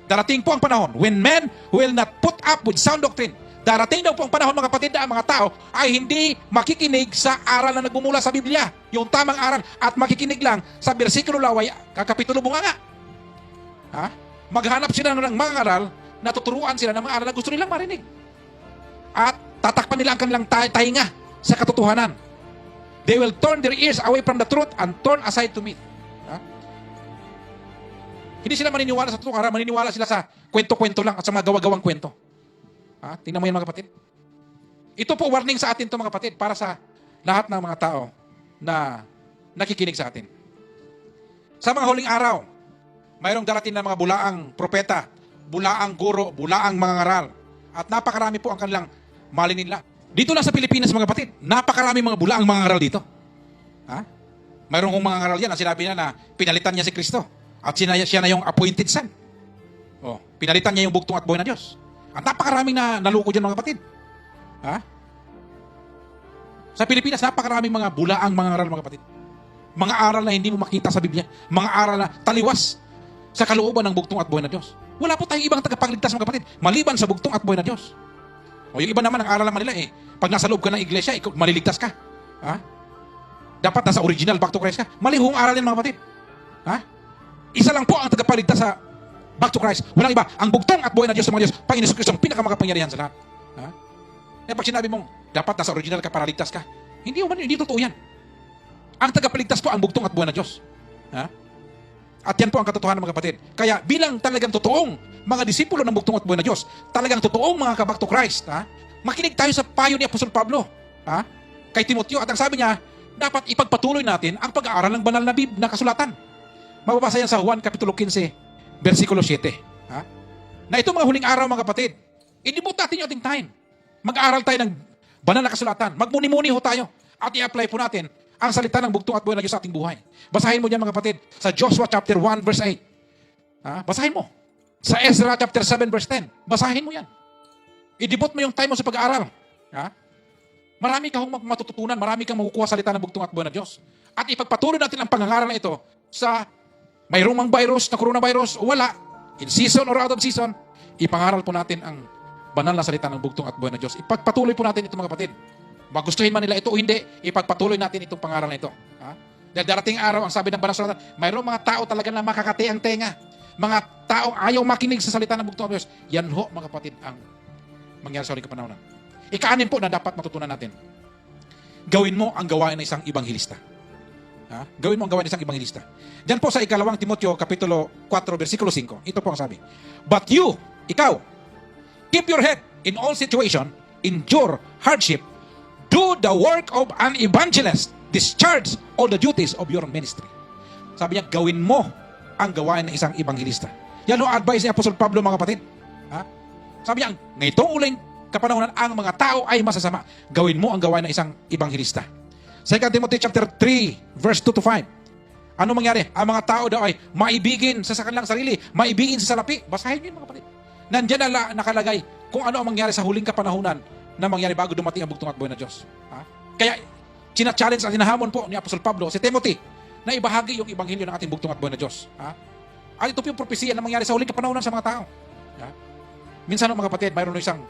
Darating po ang panahon when men will not put up with sound doctrine. Darating daw po ang panahon, mga kapatid, na ang mga tao ay hindi makikinig sa aral na nagmumula sa Biblia. Yung tamang aral. At makikinig lang sa bersikulo laway, kapitulo bunganga. Maghanap sila ng mga aral na tuturuan sila ng mga aral na gusto nilang marinig. At tatakpan nila ang kanilang tainga sa katotohanan. They will turn their ears away from the truth and turn aside to myth. Hindi sila maniniwala sa totoong aral, maniniwala sila sa kwento-kwento lang at sa mga gawa-gawang kwento. Tingnan mo yan mga kapatid. Ito po warning sa atin to mga kapatid para sa lahat ng mga tao na nakikinig sa atin. Sa mga huling araw, mayroong darating na mga bulaang propeta, bulaang guro, bulaang mga ngaral. At napakarami po ang kanilang malinila. Dito lang sa Pilipinas mga kapatid, napakarami mga bulaang mga ngaral dito. Mayroong mga ngaral yan, ang sinabi niya na pinalitan niya si Kristo. At siya na yung appointed son. Pinalitan niya yung bugtong at buhay na Diyos. At napakaraming na naluko dyan mga kapatid. Sa Pilipinas, napakaraming mga bulaang mga aral mga kapatid. Mga aral na hindi mo makita sa Biblia. Mga aral na taliwas sa kalooban ng bugtong at buhay na Diyos. Wala po tayong ibang tagapagligtas mga kapatid, maliban sa bugtong at buhay na Diyos. Yung iba naman, ang aral naman nila pag nasa loob ka ng iglesia, maliligtas ka. Dapat nasa original back to Christ ka. Mali hong aral yan mga kapatid. Isa lang po ang tagapagligtas sa back to Christ. Walang iba. Ang bugtong at buhay na Diyos sa mga Diyos, Panginoon Kristo ang pinakamakapangyarihan sa lahat. Pag sinabi mong, dapat nasa original ka para ligtas ka, hindi totoo yan. Ang tagapaligtas po ang bugtong at buhay na Diyos. At yan po ang katotohanan mga kapatid. Kaya bilang talagang totoong mga disipulo ng bugtong at buhay na Diyos, talagang totoong mga ka-back to Christ, makinig tayo sa payo ni Apostol Pablo kay Timoteo. At ang sabi niya, dapat ipagpatuloy natin ang pag-aaral ng banal na kasulatan. Mababasa yan sa Juan Kapitulo 15, versikulo 7. Na ito mga huling araw mga kapatid, i-devote natin yung ating time. Mag-aaral tayo ng banal na kasulatan. Magmuni-muni ho tayo. At i-apply po natin ang salita ng bugtong at buhay na Diyos sa ating buhay. Basahin mo dyan mga kapatid sa Joshua chapter 1 verse 8. Basahin mo. Sa Ezra chapter 7 verse 10. Basahin mo yan. I-devote mo yung time mo sa pag-aaral. Marami kang matututunan. Marami kang makukuha salita ng bugtong at buhay na Diyos. At ipagpatuloy natin ang pangangaral na ito sa mayroong mang virus na coronavirus o wala. In season or out of season. Ipangaral po natin ang banal na salita ng bugtong at buhay na Diyos. Ipagpatuloy po natin ito mga kapatid. Magustuhin man nila ito o hindi, ipagpatuloy natin itong pangaral na ito. Dahil darating araw, ang sabi ng banal na salita, mayroong mga tao talaga na makakati ang tenga. Mga taong ayaw makinig sa salita ng bugtong at Diyos. Yan ho mga kapatid ang mangyari sa huling kapanahonan. Ika-anim po na dapat matutunan natin. Gawin mo ang gawain ng isang ibanghilista. Gawin mo ang gawain ng isang ibanghilista. Diyan po sa ikalawang Timoteo, Kapitulo 4, versikulo 5. Ito po ang sabi. But you, ikaw, keep your head in all situation, endure hardship, do the work of an evangelist, discharge all the duties of your ministry. Sabi niya, gawin mo ang gawain ng isang ibanghilista. Yan ho advice ni Apostol Pablo mga kapatid. Sabi niya, ngayong uling kapanahonan ang mga tao ay masasama. Gawin mo ang gawain ng isang ibanghilista. 2 Timothy chapter 3 verse 2 to 5. Ano mangyari? Ang mga tao daw ay maibigin sa kanilang sarili, maibigin sa salapi. Basahin niyo mga kapatid. Nandiyan na nakalagay kung ano ang mangyari sa huling kapanahunan na mangyari bago dumating ang bugtong at buhay na Diyos. Kaya, china-challenge at hinahamon po ni Apostol Pablo si Timothy na ibahagi yung ibanghilyo ng ating bugtong at buhay na Diyos. At ito po yung propesiya na mangyari sa huling kapanahunan sa mga tao. Minsan mga kapatid, mayroon isang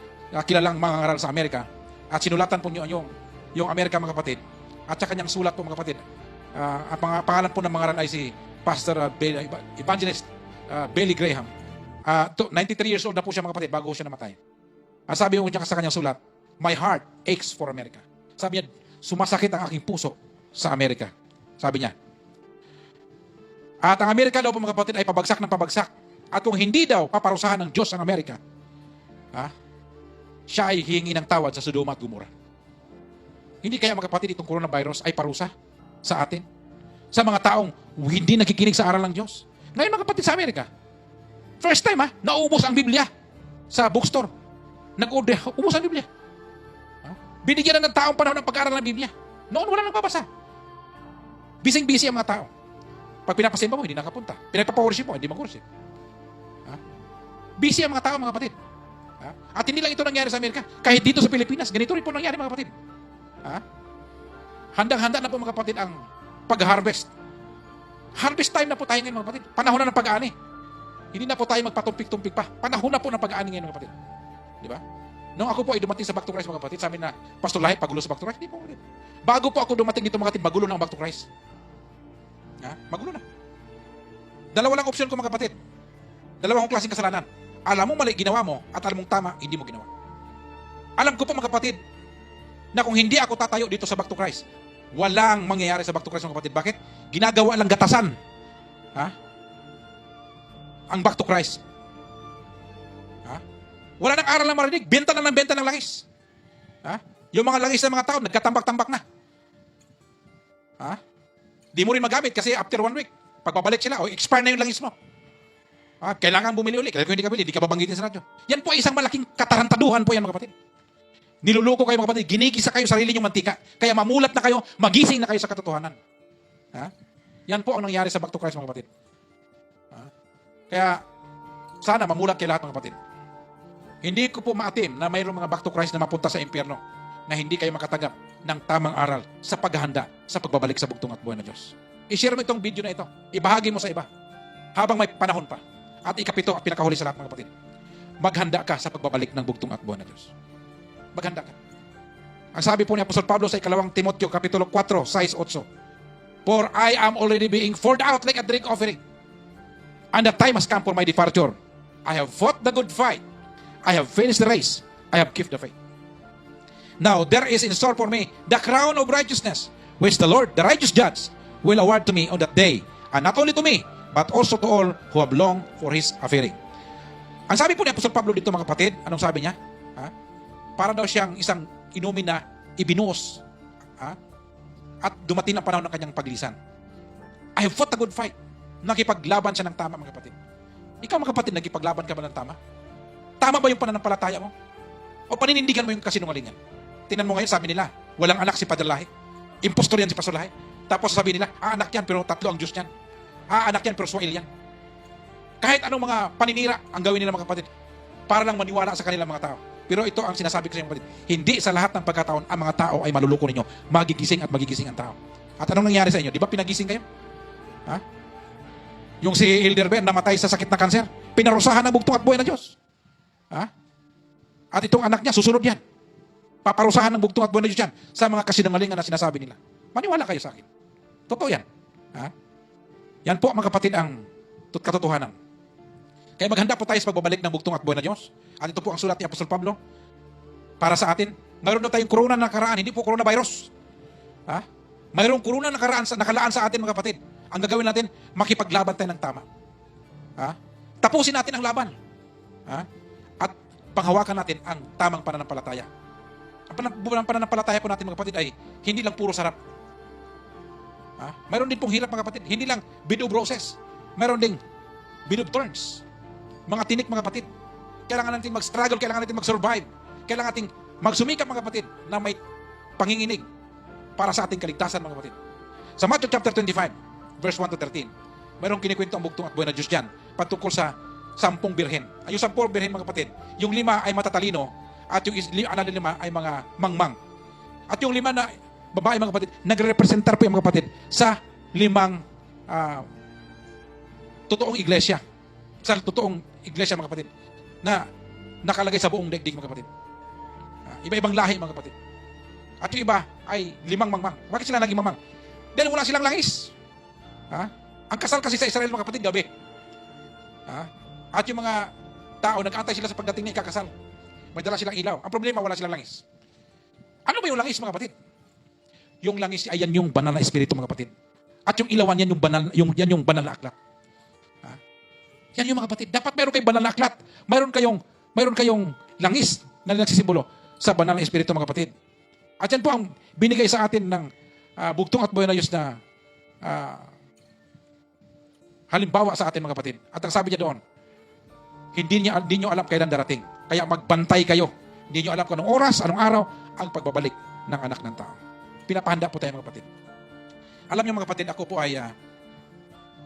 kilalang mga ngaral sa Amerika at sinulatan po niyo yung Amerika mga kapatid at sa kanyang sulat po mga kapatid. At mga pangalan po ng mga ngaral ay si Pastor Evangelist Billy Graham. 93 years old na po siya mga kapatid bago siya namatay. Sabi niya sa kanyang sulat, my heart aches for America. Sabi niya, sumasakit ang aking puso sa Amerika. Sabi niya. At ang Amerika daw po mga kapatid ay pabagsak ng pabagsak. At kung hindi daw paparusahan ng Diyos ang Amerika, siya ay hihingi ng tawad sa Sodoma at Gomora. Hindi kaya mga kapatid itong coronavirus ay parusa sa atin? Sa mga taong hindi nakikinig sa aral ng Diyos? Ngayon mga kapatid sa Amerika, first time naubos ang Biblia sa bookstore. Nag-order, ubos ang Biblia. Binigyan na ng taong panahon ng pag-aaral ng Biblia. Noon wala nang babasa. Bising-busy ang mga tao. Pag pinapasimba mo, hindi nakapunta. Pinagpapaworship mo, hindi mag-worship. Busy ang mga tao, mga kapatid. At hindi lang ito nangyari sa Amerika. Kahit dito sa Pilipinas, ganito rin po nangyari, mga kapatid. Handang-handa na po, mga kapatid, ang pag-harvest. Harvest time na po tayo ngayon, mga kapatid. Panahon na ng pag-aani. Hindi na po tayo magpatumpik-tumpik pa. Panahon na po ng pag-aani ngayon, mga kapatid. Di ba? Nung ako po ay dumating sa Back to Christ, mga kapatid, sabi na, Pastor Lahi, pagulo sa Back to Christ. Hindi po, kapatid. Bago po ako dumating dito, mga kapatid, magulo na ang Back to Christ. Magulo na. Dalawa lang option ko, mga kapatid. Dalawang klaseng kasalanan. Alam mo mali, ginawa mo, at alam mong tama, hindi mo ginawa. Alam ko po, mga kapatid, na kung hindi ako tatayo dito sa Back to Christ, walang mangyayari sa Back to Christ, mga kapatid. Bakit? Ginagawa lang gatasan. Ang Back to Christ. Wala nang aral na marinig. Benta na ng benta ng langis. Ha? Yung mga langis ng mga tao, nagkatambak-tambak na. Ha? Di mo rin magamit kasi after 1 week, pagbabalik sila, o expire na yung langis mo. Ha? Kailangan bumili ulit. Kaya kung hindi ka bili, di ka babanggitin sa radyo. Yan po ay isang malaking katarantaduhan po yan, mga kapatid. Niluluko kayo, mga kapatid. Ginigisa kayo sarili nyong mantika. Kaya mamulat na kayo, magising na kayo sa katotohanan. Ha? Yan po ang nangyari sa Back to Christ, mga kapatid. Ha? Kaya, sana mamulat kayo lahat, mga kapatid. Hindi ko po maatim na mayroong mga Back to Christ na mapunta sa impyerno na hindi kayo makatanggap ng tamang aral sa paghahanda sa pagbabalik sa bugtong at buhay na Diyos. I-share mo itong video na ito. Ibahagi mo sa iba. Habang may panahon pa. At ikapito at pinakahuli sa lahat, mga kapatid. Maghanda ka sa pagbabalik ng bugtong at buhay na Diyos. Maghanda ka. Ang sabi po ni Apostol Pablo sa 2 Timoteo, Kapitulo 4, 6-8. For I am already being poured out like a drink offering. And the time has come for my departure. I have fought the good fight. I have finished the race. I have kept the faith. Now, there is in store for me the crown of righteousness, which the Lord, the righteous judge, will award to me on that day. And not only to me, but also to all who have longed for His appearing. Ang sabi po ni Apostol Pablo dito, mga kapatid, anong sabi niya? Ha? Para daw siyang isang inumin na ibinuos. Ha? At dumating ang panahon ng kanyang paglisan. I have fought a good fight. Nakipaglaban siya ng tama, mga kapatid. Ikaw, mga kapatid, nagipaglaban ka ba ng tama? Tama ba yung pananampalataya mo? O paninindigan mo yung kasinungalingan? Tingnan mo ngayon, sabi nila, walang anak si Padre Lahi. Impostor yan si Pastor Lahi. Tapos sabi nila, anak yan, pero tatlo ang Diyos yan. Anak yan, pero Swahili yan. Kahit anong mga paninira ang gawin nila, mga kapatid, para lang maniwala sa kanilang mga tao. Pero ito ang sinasabi ko sa inyo, kapatid. Hindi sa lahat ng pagkataon ang mga tao ay maluluko ninyo. Magigising at magigising ang tao. At anong nangyari sa inyo? Di ba pinagising kayo? Ha? Yung si Hilderbert namatay sa sakit na kanser, pinarusahan ng bugtong at buhay na Diyos. Ha? At itong anak niya, susunod yan. Paparusahan ng bugtong at buhay na Diyos yan sa mga kasinungalingan na sinasabi nila. Maniwala kayo sa akin. Totoo yan. Ha? Yan po, mga kapatid, ang katotohanan. Kaya maghanda po tayo sa pagbabalik ng bugtong at buhay na Diyos. At ito po ang sulat ni Apostol Pablo para sa atin. Mayroon na tayong corona na nakaraan, hindi po coronavirus. Ha? Mayroong corona na nakalaan sa atin, mga kapatid. Ang gagawin natin, makipaglaban tayo ng tama. Ha? Tapusin natin ang laban. Ha? At panghawakan natin ang tamang pananampalataya. Ang pananampalataya po natin, mga kapatid, ay hindi lang puro sarap. Ha? Mayroon din pong hirap, mga kapatid. Hindi lang bid of roses. Mayroon ding bid of thorns. Mga tinik, mga kapatid. Kailangan natin mag-struggle, kailangan natin mag-survive. Kailangan natin magsumikap, mga kapatid, na may panginginig para sa ating kaligtasan, mga kapatid. Sa Matthew chapter 25, verse 1 to 13, mayroong kinikwento ang bugtong at buhay na Diyos dyan patungkol sa 10 birhen. Yung 10 birhen, mga kapatid, yung 5 ay matatalino at yung 5 ay mga mangmang. At yung 5 na babae, mga kapatid, nagre-representar po yung mga kapatid sa 5 totoong iglesia. Sa totoong iglesia, mga kapatid, na nakalagay sa buong daigdig, mga kapatid. Iba-ibang lahi, mga kapatid. At yung iba ay 5 mangmang. Bakit sila naging mangmang? Dahil wala silang langis. Ha? Ang kasal kasi sa Israel, mga kapatid, gabi. Ha? At yung mga tao, nag-antay sila sa pagdating na ikakasal. May dala silang ilaw. Ang problema, wala silang langis. Ano ba yung langis, mga kapatid? Yung langis ay yan yung banal na espiritu, mga kapatid. At yung ilawan, yan yung banal na aklat. Ha? Yan yung mga kapatid. Dapat meron kayong banal na aklat. Mayroon kayong langis na nagsisimbolo sa banal na espiritu, mga kapatid. At yan po ang binigay sa atin ng bugtong at buhay na Diyos na halimbawa sa atin, mga kapatid. At ang sabi niya doon, hindi nyo alam kailan darating. Kaya magbantay kayo. Hindi nyo alam kung anong oras, anong araw, ang pagbabalik ng anak ng tao. Pinapahanda po tayo, mga kapatid. Alam niyo, mga kapatid, ako po ay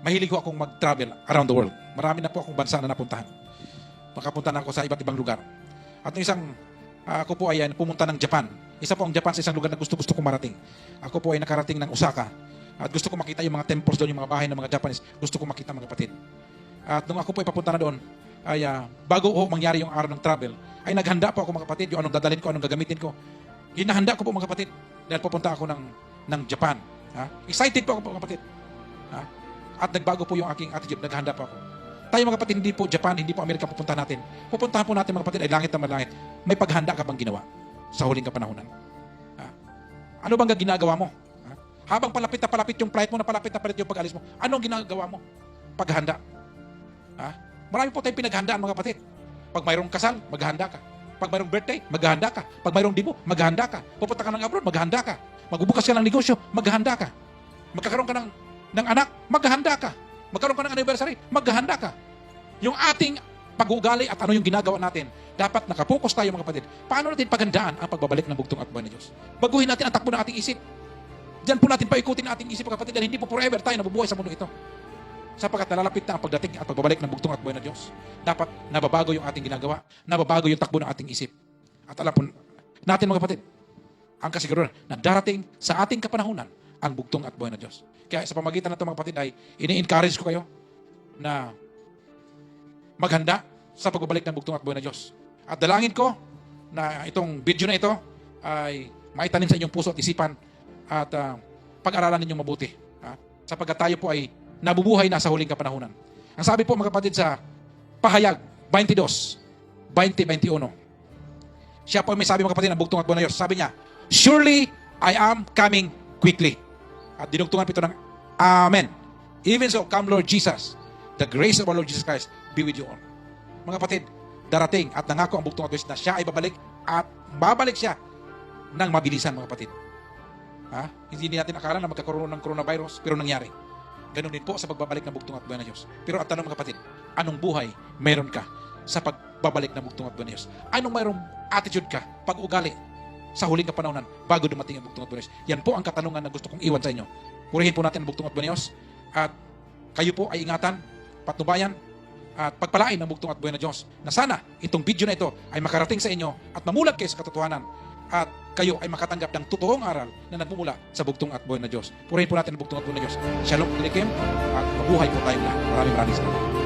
mahilig ko akong mag-travel around the world. Marami na po akong bansa na napuntahan. Makapunta na ako sa iba't ibang lugar. At isang ako po ay pumunta ng Japan. Isa po ang Japan sa isang lugar na gusto-gusto kong marating. Ako po ay nakarating ng Osaka. At gusto ko makita yung mga temples doon, yung mga bahay ng mga Japanese. Gusto ko makita, mga kapatid. At nung ako po ay papunta na doon, ay bago mangyari yung araw ng travel, ay naghanda po ako, mga kapatid, yung anong dadalhin ko, anong gagamitin ko. Hinahanda ko po, mga kapatid, dahil pupunta ako ng Japan. Ha? Excited po ako, mga kapatid. Ha? At nagbago po yung aking attitude, naghanda po ako. Tayo, mga kapatid, hindi po Japan, hindi po Amerika pupunta natin. Pupuntahan po natin, mga kapatid, ay langit na malangit. May paghanda ka bang ginawa sa huling kapanahunan? Ha? Ano bang ginagawa mo? Ha? Habang palapit na palapit yung flight mo, na palapit yung pag-alis mo, anong ginagawa mo? Paghanda. Ha? Marami po tayong pinaghandaan, mga kapatid. Pag mayroong kasal, maghahanda ka. Pag mayroong birthday, maghahanda ka. Pag mayroong dibo, maghahanda ka. Pupunta ka ng abroad, maghahanda ka. Magbubukas ka ng negosyo, maghahanda ka. Magkakaroon ka ng anak, maghahanda ka. Magkaroon ka ng anniversary, maghahanda ka. Yung ating pag-uugali at ano yung ginagawa natin, dapat nakapokus tayo mga kapatid. Paano natin pagandaan ang pagbabalik ng bugtong at buhay ng Diyos? Baguhin natin ang takbo ng ating isip. Diyan po natin paikutin ang ating isip mga kapatid dahil hindi po forever tayo nabubuhay sa mundo ito. Sapagkat nalalapit na ang pagdating at pagbabalik ng bugtong at buhay ng Diyos. Dapat nababago yung ating ginagawa, nababago yung takbo ng ating isip. At alam po natin mga kapatid, ang kasiguruhan na darating sa ating kapanahunan ang bugtong at buhay ng Diyos. Kaya sa pamagitan ng ito mga kapatid ay ini-encourage ko kayo na maghanda sa pagbabalik ng bugtong at buhay ng Diyos. At dalangin ko na itong video na ito ay maitanim sa inyong puso at isipan at pag-aralan ninyong mabuti. Sapagkat tayo po ay nabubuhay na sa huling kapanahunan. Ang sabi po mga kapatid sa Pahayag 22:20-21. Siya po may sabi mga kapatid ng bugtong at buhay ng Diyos. Sabi niya, "Surely I am coming quickly." At dinugtungan po ito ng Amen. "Even so, come Lord Jesus. The grace of our Lord Jesus Christ be with you all." Mga kapatid, darating at nangako ang bugtong at buhay na siya ay babalik at babalik siya ng mabilisan mga kapatid. Hindi natin akala na magkakaroon ng coronavirus pero nangyari. Ganun din po sa pagbabalik ng bugtong at buhay ng Diyos. Pero at tanong mga kapatid, anong buhay meron ka sa pagbabalik ng bugtong at buhay ng Diyos? Anong mayroong attitude ka, pag-ugali sa huling kapanahonan bago dumating ang bugtong at buhay ng Diyos? Yan po ang katanungan na gusto kong iwan sa inyo. Purihin po natin ang bugtong at buhay ng Diyos at kayo po ay ingatan, patnubayan at pagpalain ng bugtong at buhay ng Diyos. Na sana itong video na ito ay makarating sa inyo at mamulat kayo sa katotohanan at kayo ay makatanggap ng totoong aral na nagmumula sa bugtong at buhay na Diyos. Purihin po natin ang bugtong at buhay na Diyos. Shalom, Alikim, at mabuhay po tayong lahat. Maraming salamat.